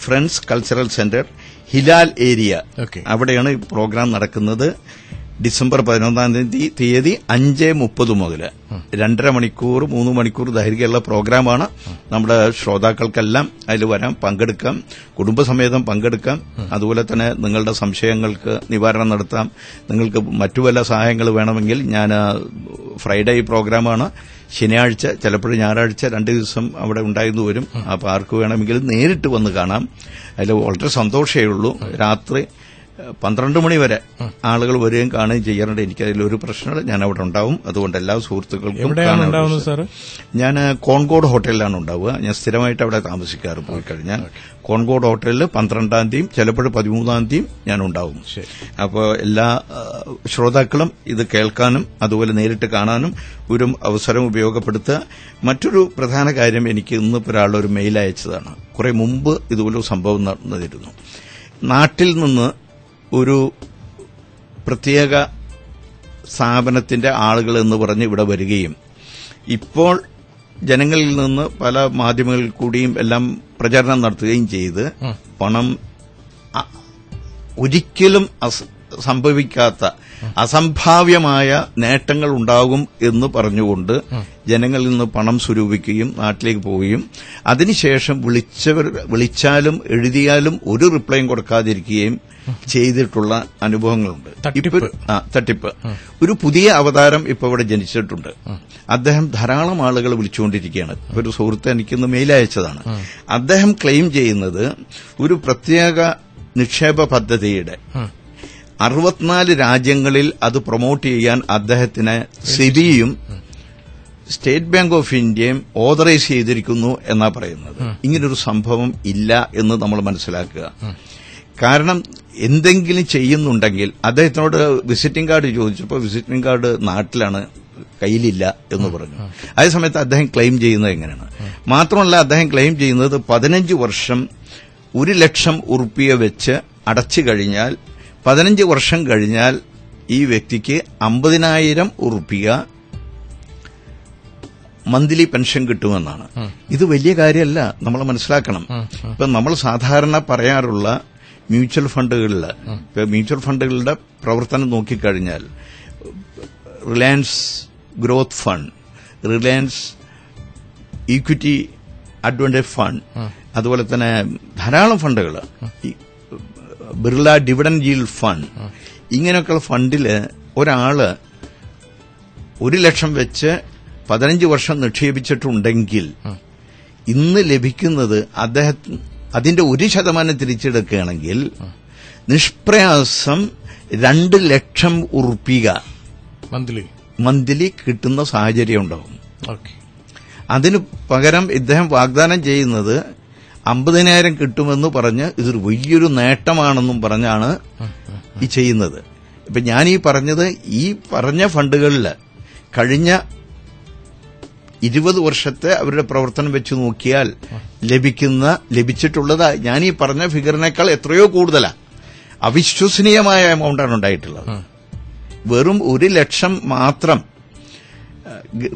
Speaker 2: friends cultural centre, Hilal area, അവിടെയാണ് ഈ പ്രോഗ്രാം നടക്കുന്നത്. ഡിസംബർ 11-ാം തീയതി 5:30 മുതൽ 2.5 മണിക്കൂർ 3 മണിക്കൂർ ദൈർഘ്യമുള്ള പ്രോഗ്രാമാണ്. നമ്മുടെ ശ്രോതാക്കൾക്കെല്ലാം അതിൽ വരാം, പങ്കെടുക്കാം, കുടുംബസമേതം പങ്കെടുക്കാം. അതുപോലെ തന്നെ നിങ്ങളുടെ സംശയങ്ങൾക്ക് നിവാരണം നടത്താം. നിങ്ങൾക്ക് മറ്റു വല്ല സഹായങ്ങൾ വേണമെങ്കിൽ, ഞാൻ ഫ്രൈഡേ പ്രോഗ്രാമാണ്, ശനിയാഴ്ച ചിലപ്പോഴും ഞായറാഴ്ച 2 ദിവസം അവിടെ ഉണ്ടായിരുന്നു വരും. അപ്പോൾ ആർക്ക് വേണമെങ്കിലും നേരിട്ട് വന്ന് കാണാം. അതിൽ വളരെ സന്തോഷമേ ഉള്ളൂ. രാത്രി 12 മണി വരെ ആളുകൾ വരികയും കാണുകയും ചെയ്യാറുണ്ട്. എനിക്കതിലൊരു പ്രശ്നമില്ല, ഞാൻ അവിടെ ഉണ്ടാവും. അതുകൊണ്ട് എല്ലാ സുഹൃത്തുക്കൾക്കും ഞാൻ കോൺകോഡ് ഹോട്ടലിലാണ് ഉണ്ടാവുക. ഞാൻ സ്ഥിരമായിട്ട് അവിടെ താമസിക്കാറ്. പോയി കഴിഞ്ഞാൽ കോൺകോഡ് ഹോട്ടലിൽ 12-ാം തീയതിയും ചിലപ്പോൾ 13-ാം തീയതിയും ഞാൻ ഉണ്ടാവും. അപ്പോൾ എല്ലാ ശ്രോതാക്കളും ഇത് കേൾക്കാനും അതുപോലെ നേരിട്ട് കാണാനും ഒരു അവസരം ഉപയോഗപ്പെടുത്തുക. മറ്റൊരു പ്രധാന കാര്യം, എനിക്ക് ഇന്നിപ്പോൾ ഒരാളൊരു മെയിൽ അയച്ചതാണ്. കുറെ മുമ്പ് ഇതുപോലൊരു സംഭവം നടന്നിരുന്നു. നാട്ടിൽ നിന്ന് ഒരു പ്രത്യേക സ്ഥാപനത്തിന്റെ ആളുകൾ എന്ന് പറഞ്ഞ് ഇവിടെ വരികയും ഇപ്പോൾ ജനങ്ങളിൽ നിന്ന് പല മാധ്യമങ്ങളിൽ കൂടിയും എല്ലാം പ്രചരണം നടത്തുകയും ചെയ്ത് പണം ഒരിക്കലും സംഭവിക്കാത്ത അസംഭാവ്യമായ നേട്ടങ്ങൾ ഉണ്ടാകും എന്ന് പറഞ്ഞുകൊണ്ട് ജനങ്ങളിൽ നിന്ന് പണം സ്വരൂപിക്കുകയും നാട്ടിലേക്ക് പോവുകയും അതിനുശേഷം വിളിച്ചാലും എഴുതിയാലും ഒരു റിപ്ലൈയും കൊടുക്കാതിരിക്കുകയും ചെയ്തിട്ടുള്ള അനുഭവങ്ങളുണ്ട്. തട്ടിപ്പ് ഒരു പുതിയ അവതാരം ഇപ്പൊ ഇവിടെ ജനിച്ചിട്ടുണ്ട്. അദ്ദേഹം ധാരാളം ആളുകൾ വിളിച്ചുകൊണ്ടിരിക്കുകയാണ്. ഒരു സുഹൃത്ത് എനിക്കൊന്ന് മെയിൽ അയച്ചതാണ്. അദ്ദേഹം ക്ലെയിം ചെയ്യുന്നത് ഒരു പ്രത്യേക നിക്ഷേപ പദ്ധതിയുടെ 64 രാജ്യങ്ങളിൽ അത് പ്രൊമോട്ട് ചെയ്യാൻ അദ്ദേഹത്തിന് സെബിയും സ്റ്റേറ്റ് ബാങ്ക് ഓഫ് ഇന്ത്യയും ഓതറൈസ് ചെയ്തിരിക്കുന്നു എന്നാ പറയുന്നത്. ഇങ്ങനൊരു സംഭവം ഇല്ല എന്ന് നമ്മൾ മനസ്സിലാക്കുക. കാരണം എന്തെങ്കിലും ചെയ്യുന്നുണ്ടെങ്കിൽ അദ്ദേഹത്തിനോട് വിസിറ്റിംഗ് കാർഡ് ചോദിച്ചപ്പോൾ വിസിറ്റിംഗ് കാർഡ് നാട്ടിലാണ്, കയ്യിലില്ല എന്ന് പറഞ്ഞു. അതേസമയത്ത് അദ്ദേഹം ക്ലെയിം ചെയ്യുന്നത് എങ്ങനെയാണ്? മാത്രമല്ല അദ്ദേഹം ക്ലെയിം ചെയ്യുന്നത് 15 വർഷം 1 ലക്ഷം ഉറുപ്പിക വെച്ച് അടച്ചു കഴിഞ്ഞാൽ 15 വർഷം കഴിഞ്ഞാൽ ഈ വ്യക്തിക്ക് 50,000 ഉറുപ്പിക മന്ത്ലി പെൻഷൻ കിട്ടുമെന്നാണ്. ഇത് വലിയ കാര്യമല്ല, നമ്മൾ മനസ്സിലാക്കണം. ഇപ്പൊ നമ്മൾ സാധാരണ പറയാറുള്ള മ്യൂച്വൽ ഫണ്ടുകളുടെ പ്രവർത്തനം നോക്കിക്കഴിഞ്ഞാൽ Reliance growth fund, Reliance equity advantage fund, അതുപോലെ തന്നെ ധാരാളം ഫണ്ടുകൾ, ബിർള ഡിവിഡൻഡ് ഈൽഡ് ഫണ്ട്, ഇങ്ങനെയൊക്കെയുള്ള ഫണ്ടില് ഒരാള് 1 ലക്ഷം വെച്ച് 15 വർഷം നിക്ഷേപിച്ചിട്ടുണ്ടെങ്കിൽ ഇന്ന് ലഭിക്കുന്നത് അതിന്റെ 1% തിരിച്ചെടുക്കുകയാണെങ്കിൽ നിഷ്പ്രയാസം 2 ലക്ഷം ഉറുപ്പിക മന്ത്ലി കിട്ടുന്ന സാഹചര്യം ഉണ്ടാവും. അതിനു പകരം ഇദ്ദേഹം വാഗ്ദാനം ചെയ്യുന്നത് 50,000 കിട്ടുമെന്ന് പറഞ്ഞ് ഇതൊരു വലിയൊരു നേട്ടമാണെന്നും പറഞ്ഞാണ് ഈ ചെയ്യുന്നത്. ഇപ്പൊ ഞാൻ ഈ പറഞ്ഞ ഫണ്ടുകളിൽ കഴിഞ്ഞ 20 വർഷത്തെ അവരുടെ പ്രവർത്തനം വെച്ച് നോക്കിയാൽ ലഭിച്ചിട്ടുള്ളത് ഞാൻ ഈ പറഞ്ഞ ഫിഗറിനേക്കാൾ എത്രയോ കൂടുതലാണ്. അവിശ്വസനീയമായ എമൗണ്ടാണ് ഉണ്ടായിട്ടുള്ളത്. വെറും 1 ലക്ഷം മാത്രം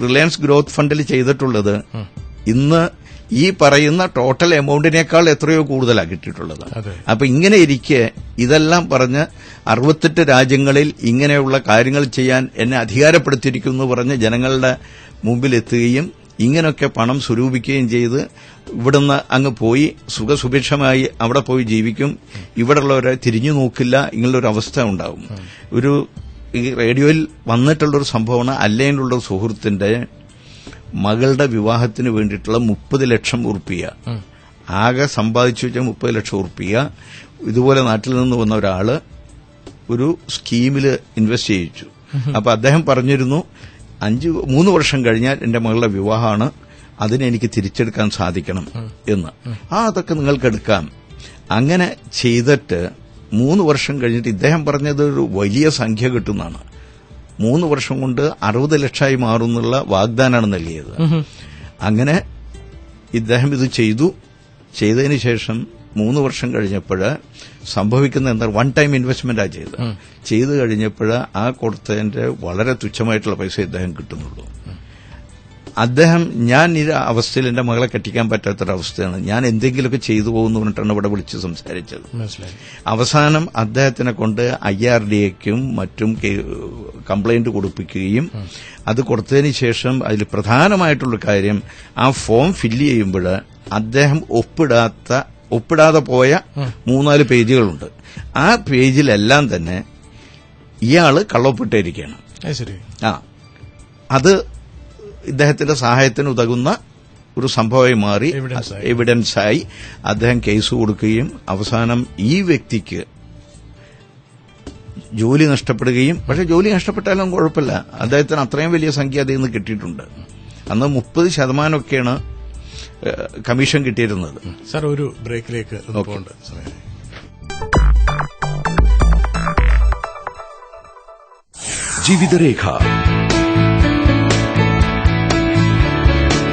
Speaker 2: റിലയൻസ് ഗ്രോത്ത് ഫണ്ടിൽ ചെയ്തിട്ടുള്ളത് ഇന്ന് ഈ പറയുന്ന ടോട്ടൽ എമൗണ്ടിനേക്കാൾ എത്രയോ കൂടുതലാണ് കിട്ടിയിട്ടുള്ളത്. അപ്പൊ ഇങ്ങനെ ഇരിക്കെ ഇതെല്ലാം പറഞ്ഞ് 68 രാജ്യങ്ങളിൽ ഇങ്ങനെയുള്ള കാര്യങ്ങൾ ചെയ്യാൻ എന്നെ അധികാരപ്പെടുത്തിയിരിക്കുന്നു പറഞ്ഞ് ജനങ്ങളുടെ മുമ്പിലെത്തുകയും ഇങ്ങനെയൊക്കെ പണം സ്വരൂപിക്കുകയും ചെയ്ത് ഇവിടുന്ന് അങ്ങ് പോയി സുഖസുഭിക്ഷമായി അവിടെ പോയി ജീവിക്കും, ഇവിടെയുള്ളവരെ തിരിഞ്ഞു നോക്കില്ല, ഇങ്ങനെയൊരു അവസ്ഥ ഉണ്ടാവും. ഈ റേഡിയോയിൽ വന്നിട്ടുള്ളൊരു സംഭവമാണ് അല്ലയിലുള്ള സുഹൃത്തിന്റെ മകളുടെ വിവാഹത്തിന് വേണ്ടിയിട്ടുള്ള 30 ലക്ഷം ഉറുപ്പിക ആകെ സമ്പാദിച്ചു വെച്ചാൽ 30 ലക്ഷം ഉറുപ്പിക ഇതുപോലെ നാട്ടിൽ നിന്ന് വന്ന ഒരാള് ഒരു സ്കീമിൽ ഇൻവെസ്റ്റ് ചെയ്യിച്ചു. അപ്പൊ അദ്ദേഹം പറഞ്ഞിരുന്നു 3 വർഷം കഴിഞ്ഞാൽ എന്റെ മകളുടെ വിവാഹമാണ്, അതിനെ എനിക്ക് തിരിച്ചെടുക്കാൻ സാധിക്കണം എന്ന്. അതൊക്കെ നിങ്ങൾക്ക് എടുക്കാം. അങ്ങനെ ചെയ്തിട്ട് 3 വർഷം കഴിഞ്ഞിട്ട് ഇദ്ദേഹം പറഞ്ഞത് ഒരു വലിയ സംഖ്യ കിട്ടുന്നതാണ്. 3 വർഷം കൊണ്ട് 60 ലക്ഷമായി മാറുന്നുള്ള വാഗ്ദാനമാണ് നൽകിയത്. അങ്ങനെ ഇദ്ദേഹം ഇത് ചെയ്തതിന് ശേഷം 3 വർഷം കഴിഞ്ഞപ്പോൾ സംഭവിക്കുന്ന എന്താ, 1 ടൈം ഇൻവെസ്റ്റ്മെന്റാണ് ചെയ്ത് കഴിഞ്ഞപ്പോൾ ആ കൊടുത്തതിന്റെ വളരെ തുച്ഛമായിട്ടുള്ള പൈസ ഇദ്ദേഹം കിട്ടുന്നുള്ളൂ. ഞാൻ ഈ അവസ്ഥയിൽ എന്റെ മകളെ കെട്ടിക്കാൻ പറ്റാത്തൊരവസ്ഥയാണ്, ഞാൻ എന്തെങ്കിലുമൊക്കെ ചെയ്തു പോകുന്നു പറഞ്ഞിട്ടാണ് ഇവിടെ വിളിച്ച് സംസാരിച്ചത്. അവസാനം അദ്ദേഹത്തിനെ കൊണ്ട് IRDAയ്ക്കും മറ്റും കംപ്ലൈന്റ് കൊടുപ്പിക്കുകയും അത് കൊടുത്തതിന് ശേഷം അതിൽ പ്രധാനമായിട്ടുള്ള കാര്യം ആ ഫോം ഫില്ല് ചെയ്യുമ്പോൾ അദ്ദേഹം ഒപ്പിടാതെ പോയ 3-4 പേജുകളുണ്ട്. ആ പേജിലെല്ലാം തന്നെ ഇയാള് കള്ളൊപ്പിട്ടിരിക്കുകയാണ്. അത് ഇദ്ദേഹത്തിന്റെ സഹായത്തിന് ഉതകുന്ന ഒരു സംഭവമായി മാറി, എവിഡൻസായി അദ്ദേഹം കേസ് കൊടുക്കുകയും അവസാനം ഈ വ്യക്തിക്ക് ജോലി നഷ്ടപ്പെടുകയും, പക്ഷെ ജോലി നഷ്ടപ്പെട്ടാലും കുഴപ്പമില്ല, അദ്ദേഹത്തിന് അത്രയും വലിയ സംഖ്യ അതിൽ നിന്ന് കിട്ടിയിട്ടുണ്ട്. അന്ന് 30% കമ്മീഷൻ കിട്ടിയിരുന്നത്.
Speaker 1: സാർ ഒരു ബ്രേക്കിലേക്ക് പോകേണ്ട സമയം.
Speaker 3: ജീവിതരേഖ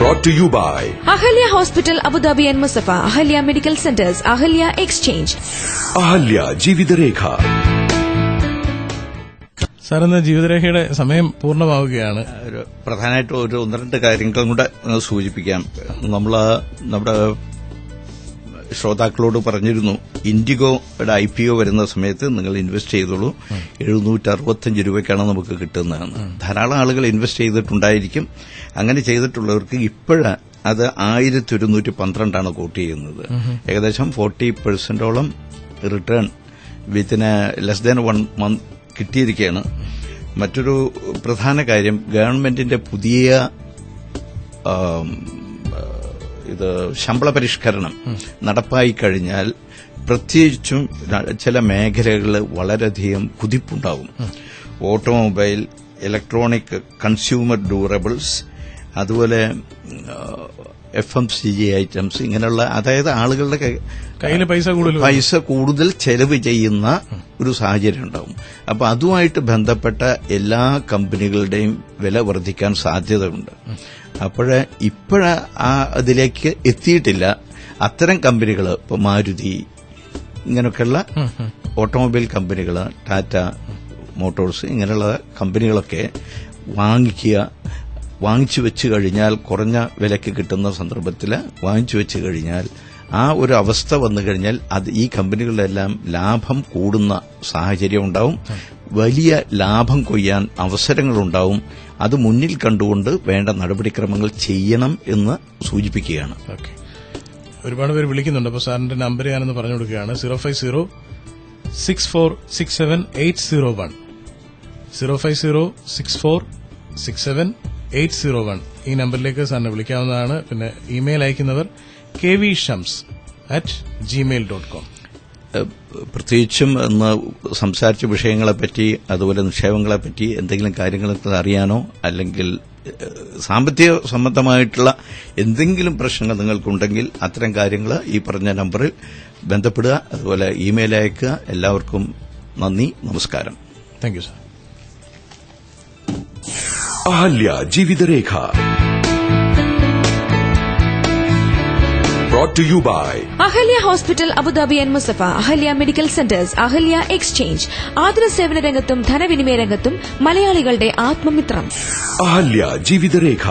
Speaker 3: brought to you by
Speaker 4: Ahalya Hospital, Abu Dhabi and Musafa, Ahalya Medical Centers, Ahalya Exchange.
Speaker 3: Ahalya Jeevitharekha.
Speaker 1: Sir, ഇന്ന് ജീവിതരേഖയുടെ സമയം പൂർണ്ണമാവുകയാണ്.
Speaker 2: പ്രധാനമായിട്ടും 1-2 കാര്യങ്ങളും കൂടെ സൂചിപ്പിക്കാം. നമ്മുടെ ശ്രോതാക്കളോട് പറഞ്ഞിരുന്നു, ഇൻഡിഗോയുടെ IPO വരുന്ന സമയത്ത് നിങ്ങൾ ഇൻവെസ്റ്റ് ചെയ്തോളൂ, 765 രൂപയ്ക്കാണ് നമുക്ക് കിട്ടുന്നതെന്ന്. ധാരാളം ആളുകൾ ഇൻവെസ്റ്റ് ചെയ്തിട്ടുണ്ടായിരിക്കും. അങ്ങനെ ചെയ്തിട്ടുള്ളവർക്ക് ഇപ്പോഴ് അത് 1112 കോട്ട് ചെയ്യുന്നത്. ഏകദേശം 40% return within less than 1 month കിട്ടിയിരിക്കുകയാണ്. മറ്റൊരു പ്രധാന കാര്യം, ഗവൺമെന്റിന്റെ പുതിയ ശമ്പള പരിഷ്കരണം നടപ്പായി കഴിഞ്ഞാൽ പ്രത്യേകിച്ചും ചില മേഖലകളിൽ വളരെയധികം കുതിപ്പുണ്ടാവും. ഓട്ടോമൊബൈൽ, ഇലക്ട്രോണിക് കൺസ്യൂമർ ഡ്യൂറബിൾസ്, അതുപോലെ FMCG ഐറ്റംസ് ഇങ്ങനെയുള്ള, അതായത് ആളുകളുടെ
Speaker 1: കയ്യിൽ പൈസ കൂടുതൽ ചെലവ് ചെയ്യുന്ന ഒരു സാഹചര്യം ഉണ്ടാവും. അപ്പൊ അതുമായിട്ട് ബന്ധപ്പെട്ട എല്ലാ കമ്പനികളുടെയും വില വർദ്ധിക്കാൻ സാധ്യതയുണ്ട്. ഇപ്പോഴ അതിലേക്ക് എത്തിയിട്ടില്ല. അത്തരം കമ്പനികൾ, ഇപ്പൊ മാരുതി ഇങ്ങനെയൊക്കെയുള്ള ഓട്ടോമൊബൈൽ കമ്പനികൾ, ടാറ്റ മോട്ടോഴ്സ് ഇങ്ങനെയുള്ള കമ്പനികളൊക്കെ വാങ്ങിച്ചു വെച്ച് കഴിഞ്ഞാൽ, കുറഞ്ഞ വിലയ്ക്ക് കിട്ടുന്ന സന്ദർഭത്തിൽ വാങ്ങിച്ചു വെച്ച് കഴിഞ്ഞാൽ, ആ ഒരു അവസ്ഥ വന്നു കഴിഞ്ഞാൽ ഈ കമ്പനികളിലെല്ലാം ലാഭം കൂടുന്ന സാഹചര്യം ഉണ്ടാവും. വലിയ ലാഭം കൊയ്യാൻ അവസരങ്ങളുണ്ടാവും. അത് മുന്നിൽ കണ്ടുകൊണ്ട് വേണ്ട നടപടിക്രമങ്ങൾ ചെയ്യണം എന്ന് സൂചിപ്പിക്കുകയാണ്. ഒരുപാട് പേര് വിളിക്കുന്നുണ്ട്. അപ്പോൾ സാറിന്റെ നമ്പർ ഞാനൊന്ന് പറഞ്ഞു കൊടുക്കുകയാണ്. 050-6467-801 050-6467-801 ഈ നമ്പറിലേക്ക് സാറിനെ വിളിക്കാവുന്നതാണ്. പിന്നെ ഇമെയിൽ അയക്കുന്നവർ kvshams@gmail.com.
Speaker 2: പ്രത്യേകിച്ചും ഇന്ന് സംസാരിച്ച വിഷയങ്ങളെപ്പറ്റി, അതുപോലെ നിക്ഷേപങ്ങളെപ്പറ്റി എന്തെങ്കിലും കാര്യങ്ങൾ അറിയാനോ അല്ലെങ്കിൽ സാമ്പത്തിക സംബന്ധമായിട്ടുള്ള എന്തെങ്കിലും പ്രശ്നങ്ങൾ നിങ്ങൾക്കുണ്ടെങ്കിൽ അത്തരം കാര്യങ്ങൾ ഈ പറഞ്ഞ നമ്പറിൽ ബന്ധപ്പെടുക. അതുപോലെ ഇമെയിൽ അയക്കുക. എല്ലാവർക്കും നന്ദി, നമസ്കാരം.
Speaker 1: Thank you sir.
Speaker 3: Ahalya Jeevitharekha brought to you by
Speaker 4: Ahalya hospital Abu Dhabi and Musaffah, Ahalya medical centers, Ahalya exchange. ആതുര സേവന രംഗത്തും ധനവിനിമയ രംഗത്തും മലയാളികളുടെ ആത്മമിത്രം.
Speaker 3: അഹല്യ ജീവിതരേഖ.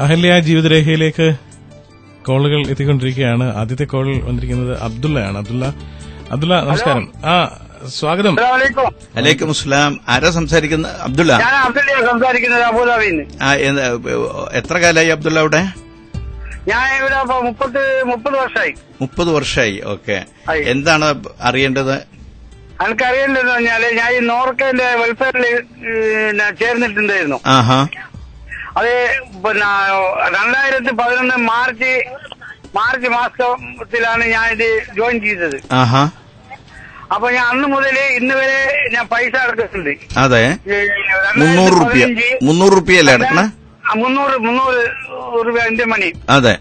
Speaker 1: അഹല്യ ജീവിതരേഖയിലേക്ക് കോളുകൾ എത്തിക്കൊണ്ടിരിക്കുകയാണ്. ആദ്യത്തെ കോൾ വന്നിരിക്കുന്നത് അബ്ദുള്ളയാണ്. അബ്ദുള്ള നമസ്കാരം. സ്വാഗതം.
Speaker 2: അലൈക്കും അസ്സലാം. ആരാ സംസാരിക്കുന്നത്? അബ്ദുള്ള.
Speaker 12: ഞാൻ അബ്ദുള്ള സംസാരിക്കുന്നത് അബുദാബിയിൽ നിന്ന്.
Speaker 2: എത്ര കാലമായി അബ്ദുള്ള അവിടെ?
Speaker 12: ഞാൻ ഇവിടെ 30 വർഷമായി.
Speaker 2: 30 വർഷമായി. ഓക്കെ. എന്താണ് അറിയേണ്ടത്?
Speaker 12: എനിക്കറിയേണ്ടതെന്ന് പറഞ്ഞാല് ഞാൻ ഈ നോർക്കന്റെ വെൽഫെയറിൽ ചേർന്നിട്ടുണ്ടായിരുന്നു. അത് പിന്നെ 2011 മാർച്ച് മാസത്തിലാണ് ഞാൻ ഇത് ജോയിൻ ചെയ്തത്. അപ്പൊ ഞാൻ അന്ന് മുതൽ ഇന്ന് വരെ ഞാൻ പൈസ അടക്കുന്നുണ്ട്.
Speaker 2: അതെ. 300 രൂപയല്ലേ അടക്കണ?
Speaker 12: 300 രൂപ എന്റെ മണി.
Speaker 2: അതെ.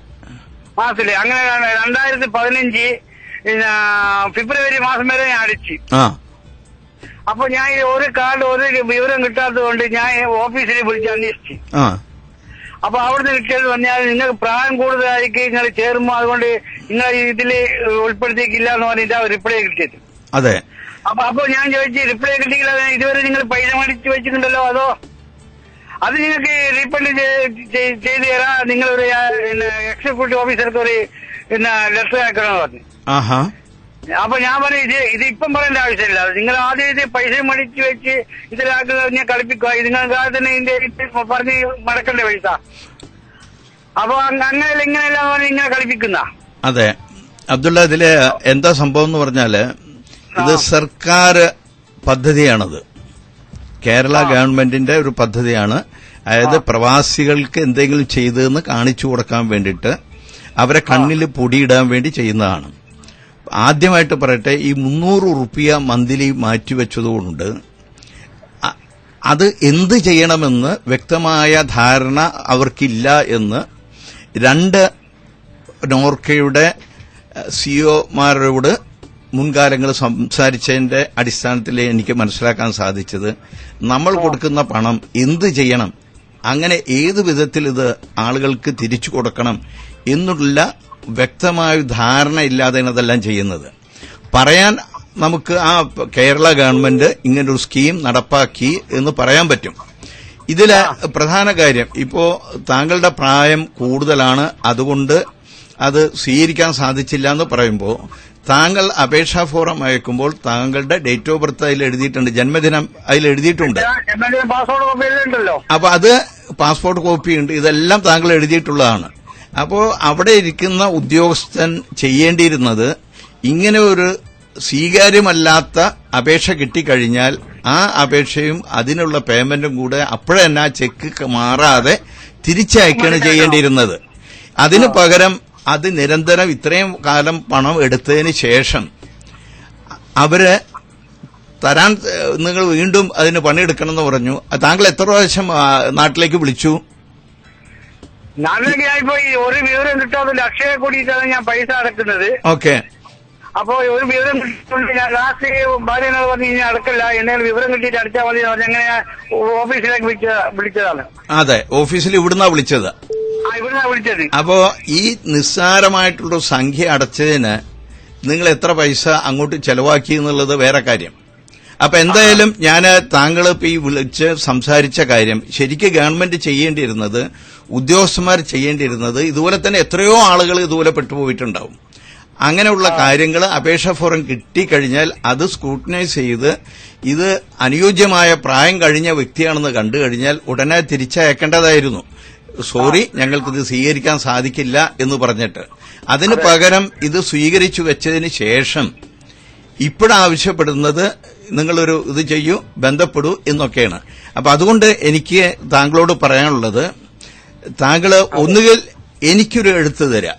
Speaker 12: മാസത്തില് അങ്ങനെ 2015 ഫെബ്രുവരി മാസം വരെ ഞാൻ അടിച്ചു. അപ്പൊ ഞാൻ ഒരു കാർഡ് ഒരു വിവരം കിട്ടാത്തതുകൊണ്ട് ഞാൻ ഓഫീസിൽ വിളിച്ച് അന്വേഷിച്ചു. അപ്പൊ അവിടുന്ന് കിട്ടിയത് പറഞ്ഞാൽ നിങ്ങൾക്ക് പ്രായം കൂടുതലായിരിക്കും, നിങ്ങൾ ചേരുമ്പോ അതുകൊണ്ട് നിങ്ങൾ ഇതില് ഉൾപ്പെടുത്തിയിട്ടില്ല എന്ന് പറഞ്ഞിട്ട് റിപ്ലൈ കിട്ടിയത്.
Speaker 2: അതെ.
Speaker 12: അപ്പൊ ഞാൻ ചോദിച്ചു, റിപ്ലൈ കിട്ടിയില്ല, ഇതുവരെ നിങ്ങൾ പൈസ മേടിച്ച് വെച്ചിട്ടുണ്ടല്ലോ, അതോ അത് നിങ്ങൾക്ക് റീഫണ്ട് ചെയ്ത് തരാം, നിങ്ങളൊരു എക്സിക്യൂട്ടീവ് ഓഫീസർക്ക് ഒരു ലെറ്റർ അയക്കണമെന്ന് പറഞ്ഞു. അപ്പൊ ഞാൻ പറഞ്ഞു ഇതിപ്പം പറയേണ്ട ആവശ്യമില്ല, നിങ്ങൾ ആദ്യം ഇത് പൈസ മേടിച്ച് വെച്ച് ഇതിലാക്കി കളിപ്പിക്കുക, നിങ്ങൾക്ക് തന്നെ ഇതിന്റെ പറഞ്ഞ് മടക്കേണ്ട പൈസ. അപ്പൊ അങ്ങനെയല്ല ഇങ്ങനെയല്ല ഇങ്ങനെ കളിപ്പിക്കുന്ന.
Speaker 2: അതെ അബ്ദുള്ള, ഇതില് എന്താ സംഭവം എന്ന് പറഞ്ഞാല് ഇത് സർക്കാർ പദ്ധതിയാണത്. കേരള ഗവൺമെന്റിന്റെ ഒരു പദ്ധതിയാണ്. അതായത് പ്രവാസികൾക്ക് എന്തെങ്കിലും ചെയ്തതെന്ന് കാണിച്ചു കൊടുക്കാൻ വേണ്ടിയിട്ട് അവരെ കണ്ണിൽ പൊടിയിടാൻ വേണ്ടി ചെയ്യുന്നതാണ്. ആദ്യമായിട്ട് പറയട്ടെ, ഈ 300 രൂപ മന്ത്ലി മാറ്റിവെച്ചതുകൊണ്ട് അത് എന്ത് ചെയ്യണമെന്ന് വ്യക്തമായ ധാരണ അവർക്കില്ല എന്ന് 2 നോർക്കയുടെ സിഒമാരോട് മുൻകാലങ്ങൾ സംസാരിച്ചതിന്റെ അടിസ്ഥാനത്തിൽ എനിക്ക് മനസ്സിലാക്കാൻ സാധിച്ചത്, നമ്മൾ കൊടുക്കുന്ന പണം എന്ത് ചെയ്യണം, അങ്ങനെ ഏത് വിധത്തിൽ ഇത് ആളുകൾക്ക് തിരിച്ചു കൊടുക്കണം എന്നുള്ള വ്യക്തമായ ധാരണ ഇല്ലാതെയാണ് അതെല്ലാം ചെയ്യുന്നത്. പറയാൻ നമുക്ക് കേരള ഗവൺമെന്റ് ഇങ്ങനൊരു സ്കീം നടപ്പാക്കി എന്ന് പറയാൻ പറ്റും. ഇതില് പ്രധാന കാര്യം, ഇപ്പോ താങ്കളുടെ പ്രായം കൂടുതലാണ്, അതുകൊണ്ട് അത് സ്വീകരിക്കാൻ സാധിച്ചില്ല എന്ന് പറയുമ്പോൾ താങ്കൾ അപേക്ഷാ ഫോറം അയക്കുമ്പോൾ താങ്കളുടെ ഡേറ്റ് ഓഫ് ബർത്ത് അതിൽ എഴുതിയിട്ടുണ്ട്, ജന്മദിനം അതിൽ എഴുതിയിട്ടുണ്ട്. അപ്പൊ അത് പാസ്പോർട്ട് കോപ്പി ഉണ്ട്, ഇതെല്ലാം താങ്കൾ എഴുതിയിട്ടുള്ളതാണ്. അപ്പോ അവിടെ ഇരിക്കുന്ന ഉദ്യോഗസ്ഥൻ ചെയ്യേണ്ടിയിരുന്നത്, ഇങ്ങനെ ഒരു സ്വീകാര്യമല്ലാത്ത അപേക്ഷ കിട്ടിക്കഴിഞ്ഞാൽ ആ അപേക്ഷയും അതിനുള്ള പേയ്മെന്റും കൂടെ അപ്പോഴെന്നെ ആ ചെക്ക് മാറാതെ തിരിച്ചയക്കുകയാണ് ചെയ്യേണ്ടിയിരുന്നത്. അതിനു പകരം അത് നിരന്തരം ഇത്രയും കാലം പണം എടുത്തതിന് ശേഷം അവര് തരാൻ നിങ്ങൾ വീണ്ടും അതിന് പണിയെടുക്കണമെന്ന് പറഞ്ഞു. താങ്കൾ എത്ര പ്രാവശ്യം നാട്ടിലേക്ക് വിളിച്ചു?
Speaker 12: നാട്ടിലേക്ക് ഒരു വിവരം കിട്ടാതെ അക്ഷയ കൂടിയിട്ടാണ് ഞാൻ പൈസ അടക്കുന്നത്.
Speaker 2: ഓക്കെ.
Speaker 12: അപ്പോ ഒരു വിവരം കിട്ടിയിട്ടുണ്ട്. ഞാൻ ലാസ്റ്റ് ഭാര്യനോട് പറഞ്ഞു ഇനി അടക്കല്ല, എന്തെങ്കിലും വിവരം കിട്ടിയിട്ട് അടച്ചാൽ മതി എന്ന് പറഞ്ഞ് അങ്ങനെ ഓഫീസിലേക്ക് വിളിച്ചതാണ്.
Speaker 2: അതെ, ഓഫീസിൽ ഇവിടുന്നാ വിളിച്ചത്. അപ്പോ ഈ നിസ്സാരമായിട്ടുള്ള സംഖ്യ അടച്ചതിന് നിങ്ങൾ എത്ര പൈസ അങ്ങോട്ട് ചെലവാക്കി എന്നുള്ളത് വേറെ കാര്യം. അപ്പൊ എന്തായാലും ഞാൻ താങ്കൾ ഇപ്പൊ ഈ വിളിച്ച് സംസാരിച്ച കാര്യം ശരിക്കും ഗവൺമെന്റ് ചെയ്യേണ്ടിയിരുന്നത്, ഉദ്യോഗസ്ഥന്മാർ ചെയ്യേണ്ടിയിരുന്നത്, ഇതുപോലെ തന്നെ എത്രയോ ആളുകൾ ഇതുപോലെ പെട്ടുപോയിട്ടുണ്ടാവും. അങ്ങനെയുള്ള കാര്യങ്ങൾ അപേക്ഷാ ഫോറം കിട്ടിക്കഴിഞ്ഞാൽ അത് സ്ക്രൂട്ടിനൈസ് ചെയ്ത് ഇത് അനുയോജ്യമായ പ്രായം കഴിഞ്ഞ വ്യക്തിയാണെന്ന് കണ്ടു കഴിഞ്ഞാൽ ഉടനെ തിരിച്ചയക്കേണ്ടതായിരുന്നു. സോറി, ഞങ്ങൾക്കിത് സ്വീകരിക്കാൻ സാധിക്കില്ല എന്ന് പറഞ്ഞിട്ട്. അതിന് പകരം ഇത് സ്വീകരിച്ചു വെച്ചതിന് ശേഷം ഇപ്പോഴാവശ്യപ്പെടുന്നത് നിങ്ങളൊരു ഇത് ചെയ്യൂ, ബന്ധപ്പെടൂ എന്നൊക്കെയാണ്. അപ്പൊ അതുകൊണ്ട് എനിക്ക് താങ്കളോട് പറയാനുള്ളത്, താങ്കൾ ഒന്നുകിൽ എനിക്കൊരു എഴുത്ത് തരാം,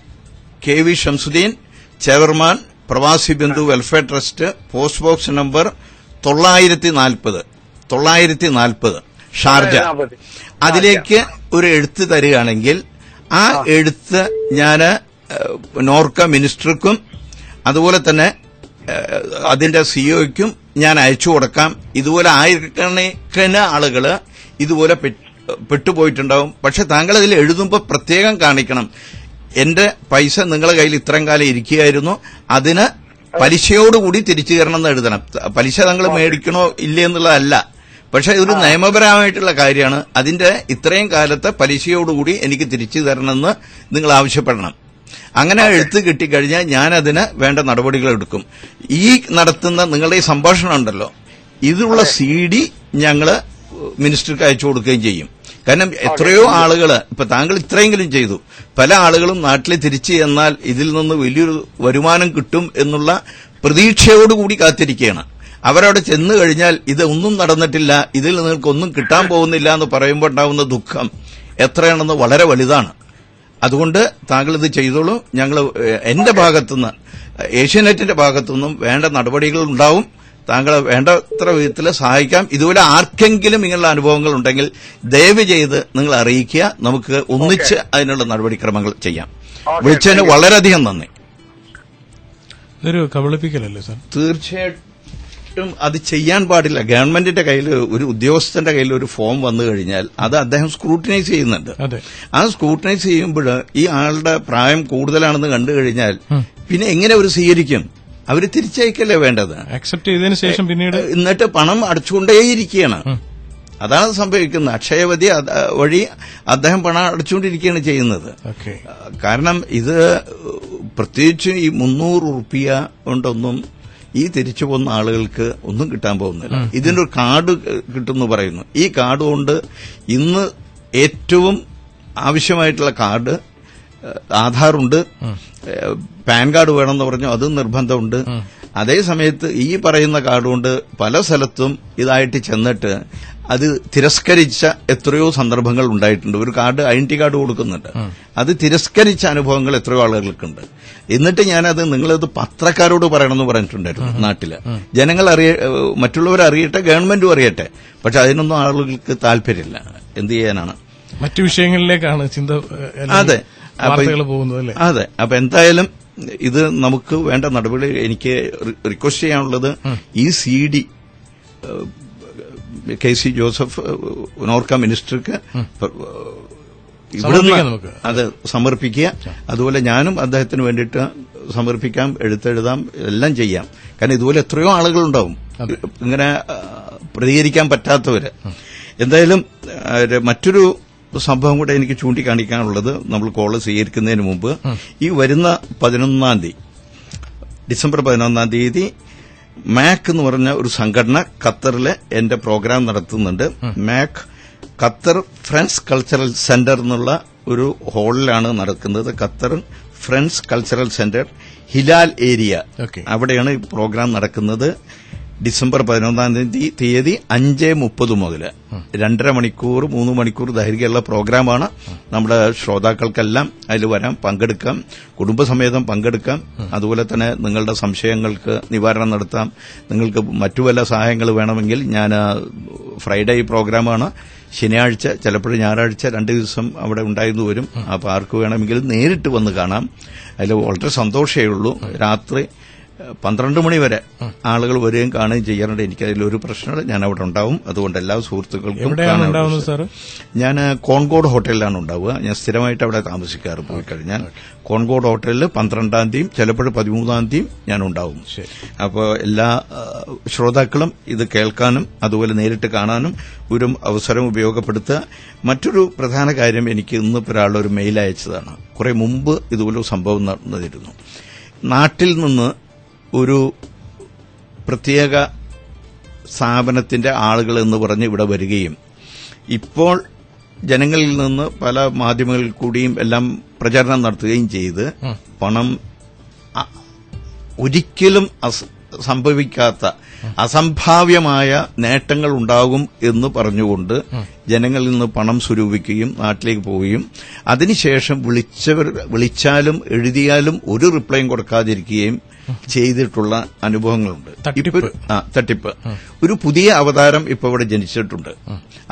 Speaker 2: KV ഷംസുദ്ദീൻ, ചെയർമാൻ, പ്രവാസി ബന്ധു welfare trust, post box number 940 Sharjah, അതിലേക്ക് ഒരു എഴുത്ത് തരികയാണെങ്കിൽ ആ എഴുത്ത് ഞാൻ നോർക്ക മിനിസ്റ്റർക്കും അതുപോലെ തന്നെ അതിന്റെ സിഒയ്ക്കും ഞാൻ അയച്ചു കൊടുക്കാം. ഇതുപോലെ ആയിരക്കണക്കിന് ആളുകൾ ഇതുപോലെ പെട്ടുപോയിട്ടുണ്ടാവും. പക്ഷെ താങ്കൾ അതിൽ എഴുതുമ്പോൾ പ്രത്യേകം കാണിക്കണം, എന്റെ പൈസ നിങ്ങളുടെ കയ്യിൽ ഇത്രയും കാലം ഇരിക്കുകയായിരുന്നു, അതിന് പലിശയോടുകൂടി തിരിച്ചു തരണം എന്ന് എഴുതണം. പലിശ താങ്കൾ മേടിക്കണോ ഇല്ലേ എന്നുള്ളതല്ല, പക്ഷെ ഇതൊരു നിയമപരമായിട്ടുള്ള കാര്യമാണ്. അതിന്റെ ഇത്രയും കാലത്തെ പലിശയോടുകൂടി എനിക്ക് തിരിച്ചു തരണമെന്ന് നിങ്ങൾ ആവശ്യപ്പെടണം. അങ്ങനെ എഴുത്ത് കിട്ടിക്കഴിഞ്ഞാൽ ഞാൻ അതിന് വേണ്ട നടപടികൾ എടുക്കും. ഈ നടത്തുന്ന നിങ്ങളുടെ ഈ സംഭാഷണം ഉണ്ടല്ലോ, ഇതിലുള്ള CD ഞങ്ങള് മിനിസ്റ്റർക്ക് അയച്ചു കൊടുക്കുകയും ചെയ്യും. കാരണം എത്രയോ ആളുകള്, ഇപ്പൊ താങ്കൾ ഇത്രയെങ്കിലും ചെയ്തു, പല ആളുകളും നാട്ടിൽ തിരിച്ചു ചെന്നാൽ ഇതിൽ നിന്ന് വലിയൊരു വരുമാനം കിട്ടും എന്നുള്ള പ്രതീക്ഷയോടുകൂടി കാത്തിരിക്കുകയാണ്. അവരവിടെ ചെന്നു കഴിഞ്ഞാൽ ഇതൊന്നും നടന്നിട്ടില്ല, ഇതിൽ നിങ്ങൾക്കൊന്നും കിട്ടാൻ പോകുന്നില്ല എന്ന് പറയുമ്പോൾ ഉണ്ടാവുന്ന ദുഃഖം എത്രയാണെന്ന് വളരെ വലുതാണ്. അതുകൊണ്ട് താങ്കൾ ഇത് ചെയ്തോളൂ. ഞങ്ങൾ എന്റെ ഭാഗത്തുനിന്ന്, ഏഷ്യാനെറ്റിന്റെ ഭാഗത്തുനിന്നും വേണ്ട നടപടികൾ ഉണ്ടാവും. താങ്കളെ വേണ്ടത്ര വിധത്തിൽ സഹായിക്കാം. ഇതുപോലെ ആർക്കെങ്കിലും ഇങ്ങനെയുള്ള അനുഭവങ്ങൾ ഉണ്ടെങ്കിൽ ദയവ് ചെയ്ത് നിങ്ങൾ അറിയിക്കുക. നമുക്ക് ഒന്നിച്ച് അതിനുള്ള നടപടിക്രമങ്ങൾ ചെയ്യാം. വിളിച്ചതിന് വളരെയധികം നന്ദി.
Speaker 1: ഇതൊരു കബളിപ്പിക്കലല്ലേ സാർ?
Speaker 2: തീർച്ചയായിട്ടും അത് ചെയ്യാൻ പാടില്ല. ഗവൺമെന്റിന്റെ കയ്യിൽ, ഒരു ഉദ്യോഗസ്ഥന്റെ കയ്യിൽ ഒരു ഫോം വന്നു കഴിഞ്ഞാൽ അത് അദ്ദേഹം സ്ക്രൂട്ടിനൈസ് ചെയ്യുന്നുണ്ട്. ആ സ്ക്രൂട്ടിനൈസ് ചെയ്യുമ്പോൾ ഈ ആളുടെ പ്രായം കൂടുതലാണെന്ന് കണ്ടു കഴിഞ്ഞാൽ പിന്നെ എങ്ങനെ ഒരു സ്വീകരിക്കും? അവര് തിരിച്ചയക്കല്ലേ വേണ്ടത്?
Speaker 1: അക്സെപ്റ്റ് ചെയ്തതിനു ശേഷം പിന്നീട്
Speaker 2: എന്നിട്ട് പണം അടച്ചുകൊണ്ടേയിരിക്കുകയാണ്. അതാണ് സംഭവിക്കുന്നത്. അക്ഷയവതി വഴി അദ്ദേഹം പണം അടച്ചുകൊണ്ടിരിക്കുകയാണ് ചെയ്യുന്നത്. കാരണം ഇത് പ്രത്യേകിച്ച് ഈ 300 റുപ്യ കൊണ്ടൊന്നും ഈ തിരിച്ചു പോകുന്ന ആളുകൾക്ക് ഒന്നും കിട്ടാൻ പോകുന്നില്ല. ഇതിന്റെ ഒരു കാർഡ് കിട്ടുമെന്ന് പറയുന്നു. ഈ കാർഡ് കൊണ്ട് ഇന്ന് ഏറ്റവും ആവശ്യമായിട്ടുള്ള കാർഡ് ആധാറുണ്ട്, പാൻ കാർഡ് വേണമെന്ന് പറഞ്ഞു, അതും നിർബന്ധമുണ്ട്. അതേ സമയത്ത് ഈ പറയുന്ന കാർഡ് കൊണ്ട് പല സ്ഥലത്തും ഇതായിട്ട് ചെന്നിട്ട് അത് തിരസ്കരിച്ച എത്രയോ സന്ദർഭങ്ങൾ ഉണ്ടായിട്ടുണ്ട്. ഒരു കാർഡ്, ഐഡന്റിറ്റി കാർഡ് കൊടുക്കുന്നുണ്ട്, അത് തിരസ്കരിച്ച അനുഭവങ്ങൾ എത്രയോ ആളുകൾക്കുണ്ട്. എന്നിട്ട് ഞാനത് നിങ്ങളത് പത്രക്കാരോട് പറയണമെന്ന് പറഞ്ഞിട്ടുണ്ടായിരുന്നു. നാട്ടില് ജനങ്ങൾ മറ്റുള്ളവർ അറിയട്ടെ, ഗവൺമെന്റും അറിയട്ടെ. പക്ഷെ അതിനൊന്നും ആളുകൾക്ക് താല്പര്യമില്ല. എന്ത് ചെയ്യാനാണ്?
Speaker 1: മറ്റു വിഷയങ്ങളിലേക്കാണ് ചിന്ത,
Speaker 2: അതെ,
Speaker 1: പോകുന്നത് അല്ലേ?
Speaker 2: അതെ. അപ്പൊ എന്തായാലും ഇത് നമുക്ക് വേണ്ട നടപടി. എനിക്ക് റിക്വസ്റ്റ് ചെയ്യാനുള്ളത്, ഈ CD KC ജോസഫ് നോർക്ക മിനിസ്റ്റർക്ക് ഇവിടുന്ന് അത് സമർപ്പിക്കുക. അതുപോലെ ഞാനും അദ്ദേഹത്തിന് വേണ്ടിയിട്ട് സമർപ്പിക്കാം, എഴുതാം, എല്ലാം ചെയ്യാം. കാരണം ഇതുപോലെ എത്രയോ ആളുകളുണ്ടാവും ഇങ്ങനെ പ്രതികരിക്കാൻ പറ്റാത്തവര്. എന്തായാലും മറ്റൊരു സംഭവം കൂടെ എനിക്ക് ചൂണ്ടിക്കാണിക്കാനുള്ളത്, നമ്മൾ കോള് സ്വീകരിക്കുന്നതിന് മുമ്പ് ഈ വരുന്ന 11-ാം തീയതി, ഡിസംബർ 11-ാം തീയതി മാക് എന്ന് പറഞ്ഞ ഒരു സംഘടന ഖത്തറിൽ എന്റെ പ്രോഗ്രാം നടത്തുന്നുണ്ട്. Mac Qatar friends cultural centre എന്നുള്ള ഒരു ഹാളിലാണ് നടക്കുന്നത്. Qatar friends cultural centre, Hilal area, അവിടെയാണ് ഈ പ്രോഗ്രാം നടക്കുന്നത്. ഡിസംബർ 11-ാം തീയതി 5:30 മുതൽ 2.5 മണിക്കൂർ 3 മണിക്കൂർ ദൈർഘ്യമുള്ള പ്രോഗ്രാമാണ്. നമ്മുടെ ശ്രോതാക്കൾക്കെല്ലാം അതിൽ വരാം, പങ്കെടുക്കാം, കുടുംബസമേതം പങ്കെടുക്കാം. അതുപോലെ തന്നെ നിങ്ങളുടെ സംശയങ്ങൾക്ക് നിവാരണം നടത്താം. നിങ്ങൾക്ക് മറ്റു വല്ല സഹായങ്ങൾ വേണമെങ്കിൽ, ഞാൻ ഫ്രൈഡേ പ്രോഗ്രാമാണ്, ശനിയാഴ്ച ചിലപ്പോൾ ഞായറാഴ്ച 2 ദിവസം അവിടെ ഉണ്ടായിരുന്നു വരും. അപ്പോൾ ആർക്ക് വേണമെങ്കിലും നേരിട്ട് വന്ന് കാണാം. അതിൽ വളരെ സന്തോഷമേ ഉള്ളൂ. രാത്രി 12 മണി വരെ ആളുകൾ വരികയും കാണുകയും ചെയ്യാറുണ്ട്. എനിക്കതിലൊരു പ്രശ്നമില്ല, ഞാൻ അവിടെ ഉണ്ടാവും. അതുകൊണ്ട് എല്ലാ സുഹൃത്തുക്കൾക്കും. ഞാൻ കോൺകോഡ് ഹോട്ടലിലാണ് ഉണ്ടാവുക. ഞാൻ സ്ഥിരമായിട്ട് അവിടെ താമസിക്കാറ്. പോയി കഴിഞ്ഞാൽ കോൺകോഡ് ഹോട്ടലിൽ 12-ാം തീയതി, ചിലപ്പോൾ 13-ാം തീയതി ഞാൻ ഉണ്ടാവും. അപ്പോൾ എല്ലാ ശ്രോതാക്കളും ഇത് കേൾക്കാനും അതുപോലെ നേരിട്ട് കാണാനും ഒരു അവസരം ഉപയോഗപ്പെടുത്തുക. മറ്റൊരു പ്രധാന കാര്യം, എനിക്ക് ഇന്നിപ്പോൾ ഒരാളൊരു മെയിൽ അയച്ചതാണ്. കുറെ മുമ്പ് ഇതുപോലൊരു സംഭവം നടന്നിരുന്നു. നാട്ടിൽ നിന്ന് ഒരു പ്രത്യേക സ്ഥാപനത്തിന്റെ ആളുകൾ എന്ന് പറഞ്ഞ് ഇവിടെ വരികയും ഇപ്പോൾ ജനങ്ങളിൽ നിന്ന് പല മാധ്യമങ്ങളിൽ കൂടിയും എല്ലാം പ്രചരണം നടത്തുകയും ചെയ്ത് പണം ഒരിക്കലും സംഭവിക്കാത്ത അസംഭാവ്യമായ നേട്ടങ്ങൾ ഉണ്ടാകും എന്ന് പറഞ്ഞുകൊണ്ട് ജനങ്ങളിൽ നിന്ന് പണം സ്വരൂപിക്കുകയും നാട്ടിലേക്ക് പോവുകയും അതിനുശേഷം വിളിച്ചാലും എഴുതിയാലും ഒരു റിപ്ലൈയും കൊടുക്കാതിരിക്കുകയും ചെയ്തിട്ടുള്ള അനുഭവങ്ങളുണ്ട്. തട്ടിപ്പ് ഒരു പുതിയ അവതാരം ഇപ്പോൾ ഇവിടെ ജനിച്ചിട്ടുണ്ട്.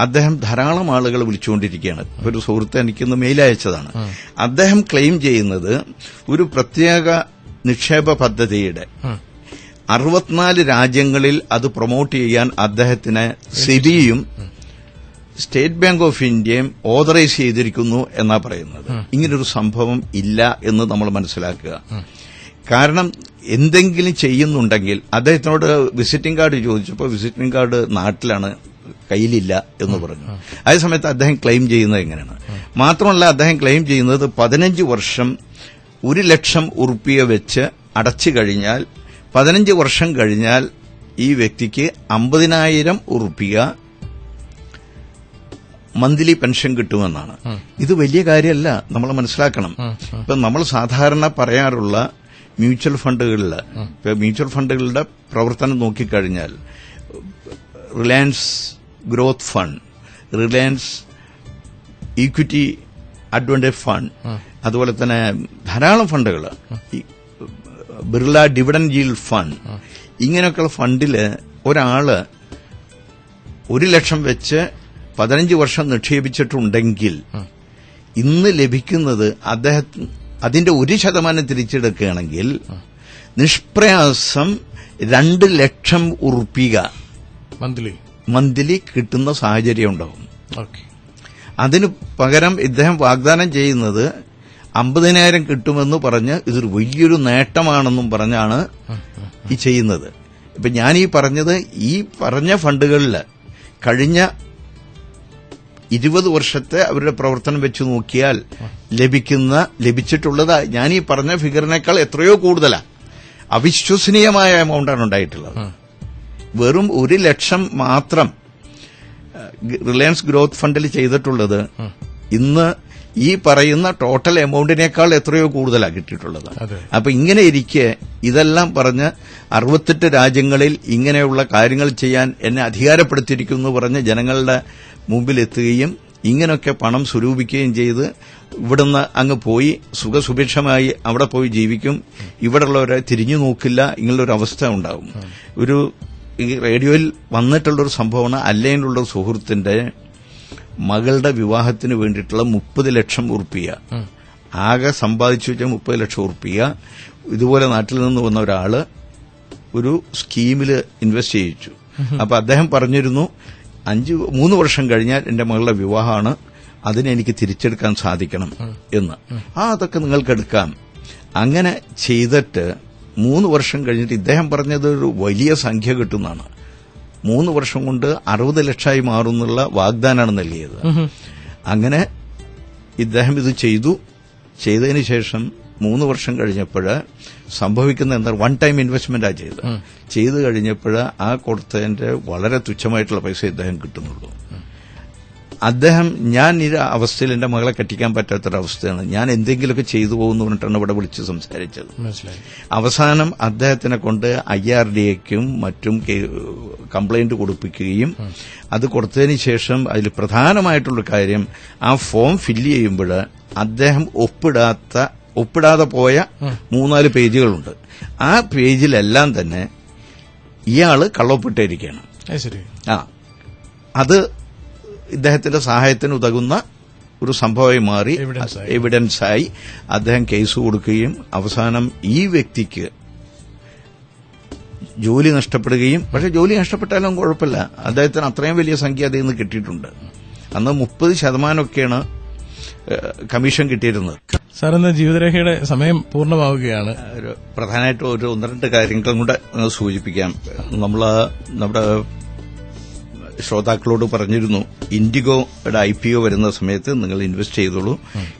Speaker 2: അദ്ദേഹം ധാരാളം ആളുകൾ വിളിച്ചുകൊണ്ടിരിക്കുകയാണ്. ഒരു സുഹൃത്ത് എനിക്കിന്ന് മെയിൽ അയച്ചതാണ്. അദ്ദേഹം ക്ലെയിം ചെയ്യുന്നത് ഒരു പ്രത്യേക നിക്ഷേപ പദ്ധതിയുടെ 64 രാജ്യങ്ങളിൽ അത് പ്രൊമോട്ട് ചെയ്യാൻ അദ്ദേഹത്തിന് സെബിയും സ്റ്റേറ്റ് ബാങ്ക് ഓഫ് ഇന്ത്യയും ഓതറൈസ് ചെയ്തിരിക്കുന്നു എന്നാ പറയുന്നത്. ഇങ്ങനൊരു സംഭവം ഇല്ല എന്ന് നമ്മൾ മനസ്സിലാക്കുക. കാരണം എന്തെങ്കിലും ചെയ്യുന്നുണ്ടെങ്കിൽ അദ്ദേഹത്തിനോട് വിസിറ്റിംഗ് കാർഡ് ചോദിച്ചപ്പോൾ വിസിറ്റിംഗ് കാർഡ് നാട്ടിലാണ് കയ്യിലില്ല എന്ന് പറഞ്ഞു. അതേസമയത്ത് അദ്ദേഹം ക്ലെയിം ചെയ്യുന്നത് എങ്ങനെയാണ്? മാത്രമല്ല, അദ്ദേഹം ക്ലെയിം ചെയ്യുന്നത് 15 വർഷം 1 ലക്ഷം ഉറുപ്പിക വെച്ച് അടച്ചു കഴിഞ്ഞാൽ 15 വർഷം കഴിഞ്ഞാൽ ഈ വ്യക്തിക്ക് 50,000 ഉറുപ്പിക മന്ത്ലി പെൻഷൻ കിട്ടുമെന്നാണ്. ഇത് വലിയ കാര്യമല്ല, നമ്മൾ മനസ്സിലാക്കണം. ഇപ്പൊ നമ്മൾ സാധാരണ പറയാറുള്ള മ്യൂച്വൽ ഫണ്ടുകളുടെ പ്രവർത്തനം നോക്കിക്കഴിഞ്ഞാൽ Reliance growth fund, Reliance equity advantage fund, അതുപോലെ തന്നെ ധാരാളം ഫണ്ടുകൾ, ബിർള ഡിവിഡൻഡ് yielded ഫണ്ട്, ഇങ്ങനെയൊക്കെയുള്ള ഫണ്ടില് ഒരാള് 1 ലക്ഷം വെച്ച് 15 വർഷം നിക്ഷേപിച്ചിട്ടുണ്ടെങ്കിൽ ഇന്ന് ലഭിക്കുന്നത് അദ്ദേഹത്തിന് അതിന്റെ 1% തിരിച്ചെടുക്കുകയാണെങ്കിൽ നിഷ്പ്രയാസം 2 ലക്ഷം ഉറുപ്പിക മന്ത്ലി കിട്ടുന്ന സാഹചര്യം ഉണ്ടാവും. അതിനു പകരം ഇദ്ദേഹം വാഗ്ദാനം ചെയ്യുന്നത് 50,000 കിട്ടുമെന്ന് പറഞ്ഞ് ഇതൊരു വലിയൊരു നേട്ടമാണെന്നും പറഞ്ഞാണ് ഈ ചെയ്യുന്നത്. ഇപ്പൊ ഞാൻ ഈ പറഞ്ഞ ഫണ്ടുകളിൽ കഴിഞ്ഞ 20 വർഷത്തെ അവരുടെ പ്രവർത്തനം വെച്ച് നോക്കിയാൽ ലഭിച്ചിട്ടുള്ളത് ഞാൻ ഈ പറഞ്ഞ ഫിഗറിനേക്കാൾ എത്രയോ കൂടുതലാണ്. അവിശ്വസനീയമായ എമൗണ്ടാണ് ഉണ്ടായിട്ടുള്ളത്. വെറും 1 ലക്ഷം മാത്രം റിലയൻസ് ഗ്രോത്ത് ഫണ്ടിൽ ചെയ്തിട്ടുള്ളത് ഇന്ന് ഈ പറയുന്ന ടോട്ടൽ എമൗണ്ടിനേക്കാൾ എത്രയോ കൂടുതലാണ് കിട്ടിയിട്ടുള്ളത്. അപ്പൊ ഇങ്ങനെ ഇരിക്കെ ഇതെല്ലാം പറഞ്ഞ് 68 രാജ്യങ്ങളിൽ ഇങ്ങനെയുള്ള കാര്യങ്ങൾ ചെയ്യാൻ എന്നെ അധികാരപ്പെടുത്തിയിരിക്കുന്നു പറഞ്ഞ് ജനങ്ങളുടെ മുമ്പിലെത്തുകയും ഇങ്ങനെയൊക്കെ പണം സ്വരൂപിക്കുകയും ചെയ്ത് ഇവിടുന്ന് അങ്ങ് പോയി സുഖസുഭിക്ഷമായി അവിടെ പോയി ജീവിക്കും, ഇവിടെയുള്ളവരെ തിരിഞ്ഞു നോക്കില്ല, ഇങ്ങനെയൊരു അവസ്ഥ ഉണ്ടാവും. ഈ റേഡിയോയിൽ വന്നിട്ടുള്ളൊരു സംഭവമാണ്, അല്ലയിലുള്ള സുഹൃത്തിന്റെ മകളുടെ വിവാഹത്തിന് വേണ്ടിയിട്ടുള്ള 30 ലക്ഷം ഉറുപ്പിക ആകെ സമ്പാദിച്ചു വെച്ചാൽ 30 ലക്ഷം ഉറുപ്പിക ഇതുപോലെ നാട്ടിൽ നിന്ന് വന്ന ഒരാള് ഒരു സ്കീമിൽ ഇൻവെസ്റ്റ് ചെയ്യിച്ചു. അപ്പൊ അദ്ദേഹം പറഞ്ഞിരുന്നു 3 വർഷം കഴിഞ്ഞാൽ എന്റെ മകളുടെ വിവാഹമാണ്, അതിനെനിക്ക് തിരിച്ചെടുക്കാൻ സാധിക്കണം എന്ന്. അതൊക്കെ നിങ്ങൾക്ക് എടുക്കാം. അങ്ങനെ ചെയ്തിട്ട് 3 വർഷം കഴിഞ്ഞിട്ട് ഇദ്ദേഹം പറഞ്ഞത് ഒരു വലിയ സംഖ്യ കിട്ടുന്നതാണ്. 3 വർഷം കൊണ്ട് 60 ലക്ഷമായി മാറുന്നുള്ള വാഗ്ദാനമാണ് നൽകിയത്. അങ്ങനെ ഇദ്ദേഹം ഇത് ചെയ്തതിന് ശേഷം 3 വർഷം കഴിഞ്ഞപ്പോൾ സംഭവിക്കുന്ന എന്താ, 1 ടൈം ഇൻവെസ്റ്റ്മെന്റാ ചെയ്തു കഴിഞ്ഞപ്പോൾ ആ കൊടുത്തതിന്റെ വളരെ തുച്ഛമായിട്ടുള്ള പൈസ ഇദ്ദേഹം കിട്ടുന്നുള്ളൂ. ഞാൻ ഈ അവസ്ഥയിൽ എന്റെ മകളെ കെട്ടിക്കാൻ പറ്റാത്തൊരവസ്ഥയാണ്, ഞാൻ എന്തെങ്കിലുമൊക്കെ ചെയ്തു പോകുന്നു പറഞ്ഞിട്ടാണ് ഇവിടെ വിളിച്ച് സംസാരിച്ചത്. അവസാനം അദ്ദേഹത്തിനെ കൊണ്ട് IRDAയ്ക്കും മറ്റും കംപ്ലൈന്റ് കൊടുപ്പിക്കുകയും അത് കൊടുത്തതിന് ശേഷം അതിൽ പ്രധാനമായിട്ടുള്ള കാര്യം, ആ ഫോം ഫില്ല് ചെയ്യുമ്പോൾ അദ്ദേഹം ഒപ്പിടാതെ പോയ 3-4 പേജുകളുണ്ട്. ആ പേജിലെല്ലാം തന്നെ ഇയാള് കള്ളൊപ്പിട്ടിരിക്കുകയാണ്. അത് ഇദ്ദേഹത്തിന്റെ സഹായത്തിന് ഉതകുന്ന ഒരു സംഭവമായി മാറി, എവിഡൻസായി അദ്ദേഹം കേസ് കൊടുക്കുകയും അവസാനം ഈ വ്യക്തിക്ക് ജോലി നഷ്ടപ്പെടുകയും, പക്ഷെ ജോലി നഷ്ടപ്പെട്ടാലും കുഴപ്പമില്ല, അദ്ദേഹത്തിന് അത്രയും വലിയ സംഖ്യ അതിൽ നിന്ന് കിട്ടിയിട്ടുണ്ട്. അന്ന് 30% കമ്മീഷൻ കിട്ടിയിരുന്നത്.
Speaker 1: സാർ, ഇന്ന് ജീവിതരേഖയുടെ സമയം പൂർണ്ണമാവുകയാണ്.
Speaker 2: പ്രധാനമായിട്ടും 1-2 കാര്യങ്ങളും കൂടെ സൂചിപ്പിക്കാം. നമ്മുടെ ശ്രോതാക്കളോട് പറഞ്ഞിരുന്നു, ഇൻഡിഗോയുടെ IPO വരുന്ന സമയത്ത് നിങ്ങൾ ഇൻവെസ്റ്റ് ചെയ്തോളൂ,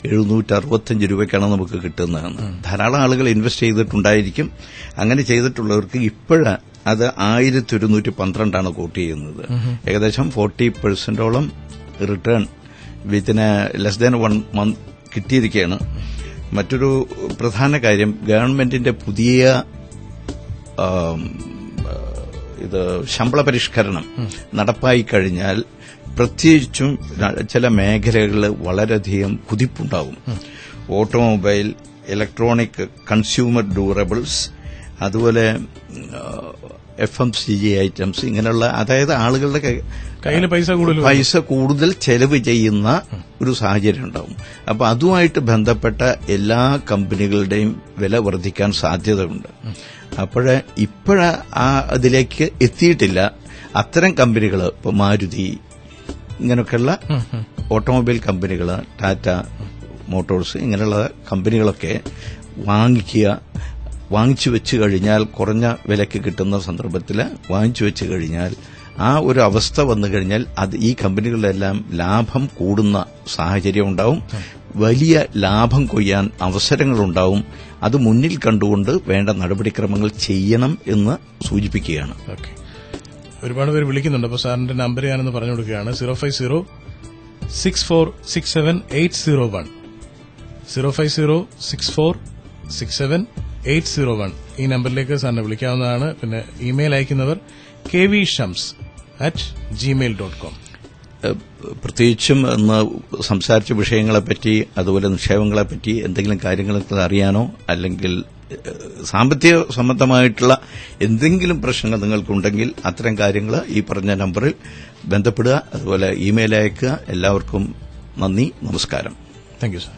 Speaker 2: 765 രൂപയ്ക്കാണ് നമുക്ക് കിട്ടുന്നതെന്ന്. ധാരാളം ആളുകൾ ഇൻവെസ്റ്റ് ചെയ്തിട്ടുണ്ടായിരിക്കും. അങ്ങനെ ചെയ്തിട്ടുള്ളവർക്ക് ഇപ്പോഴാണ് അത് 1112 കോട്ട് ചെയ്യുന്നത്. ഏകദേശം 40% റിട്ടേൺ വിത്തിന് ലെസ് ദാൻ 1 മന്ത് കിട്ടിയിരിക്കുകയാണ്. മറ്റൊരു പ്രധാന കാര്യം, ഗവൺമെന്റിന്റെ പുതിയ ശമ്പള പരിഷ്കരണം നടപ്പായി കഴിഞ്ഞാൽ പ്രത്യേകിച്ചും ചില മേഖലകളിൽ വളരെയധികം കുതിപ്പുണ്ടാകും. ഓട്ടോമൊബൈൽ, ഇലക്ട്രോണിക് കൺസ്യൂമർ ഡ്യൂറബിൾസ്, അതുപോലെ FMCG ഐറ്റംസ്, ഇങ്ങനെയുള്ള, അതായത് ആളുകളുടെ
Speaker 1: കയ്യിൽ
Speaker 2: പൈസ കൂടുതൽ ചെലവ് ചെയ്യുന്ന ഒരു സാഹചര്യം ഉണ്ടാവും. അപ്പൊ അതുമായിട്ട് ബന്ധപ്പെട്ട എല്ലാ കമ്പനികളുടെയും വില വർദ്ധിക്കാൻ സാധ്യതയുണ്ട്. അതിലേക്ക് എത്തിയിട്ടില്ല. അത്തരം കമ്പനികൾ, ഇപ്പൊ മാരുതി, ഇങ്ങനെയൊക്കെയുള്ള ഓട്ടോമൊബൈൽ കമ്പനികൾ, ടാറ്റ മോട്ടോഴ്സ്, ഇങ്ങനെയുള്ള കമ്പനികളൊക്കെ വാങ്ങിച്ചു വെച്ച് കഴിഞ്ഞാൽ, കുറഞ്ഞ വിലയ്ക്ക് കിട്ടുന്ന സന്ദർഭത്തിൽ വാങ്ങിച്ചു വെച്ച് കഴിഞ്ഞാൽ ആ ഒരു അവസ്ഥ വന്നു കഴിഞ്ഞാൽ അത് ഈ കമ്പനികളിലെല്ലാം ലാഭം കൂടുന്ന സാഹചര്യം ഉണ്ടാവും, വലിയ ലാഭം കൊയ്യാൻ അവസരങ്ങളുണ്ടാവും. അത് മുന്നിൽ കണ്ടുകൊണ്ട് വേണ്ട നടപടിക്രമങ്ങൾ ചെയ്യണം എന്ന് സൂചിപ്പിക്കുകയാണ്.
Speaker 1: ഒരുപാട് പേര് വിളിക്കുന്നുണ്ട്. അപ്പോൾ സാറിന്റെ നമ്പർ ഞാനൊന്ന് പറഞ്ഞു കൊടുക്കുകയാണ്. 050-6467-801 050-6467-801 ഈ നമ്പറിലേക്ക് സാറിനെ വിളിക്കാവുന്നതാണ്. പിന്നെ ഇമെയിൽ അയക്കുന്നവർ kvshams@gmail.com.
Speaker 2: പ്രത്യേകിച്ചും ഇന്ന് സംസാരിച്ച വിഷയങ്ങളെപ്പറ്റി, അതുപോലെ നിക്ഷേപങ്ങളെപ്പറ്റി എന്തെങ്കിലും കാര്യങ്ങൾ അറിയാനോ അല്ലെങ്കിൽ സാമ്പത്തിക സംബന്ധമായിട്ടുള്ള എന്തെങ്കിലും പ്രശ്നങ്ങൾ നിങ്ങൾക്കുണ്ടെങ്കിൽ അത്തരം കാര്യങ്ങൾ ഈ പറഞ്ഞ നമ്പറിൽ ബന്ധപ്പെടുക, അതുപോലെ ഇമെയിൽ അയക്കുക. എല്ലാവർക്കും നന്ദി, നമസ്കാരം.
Speaker 1: Thank U, sir.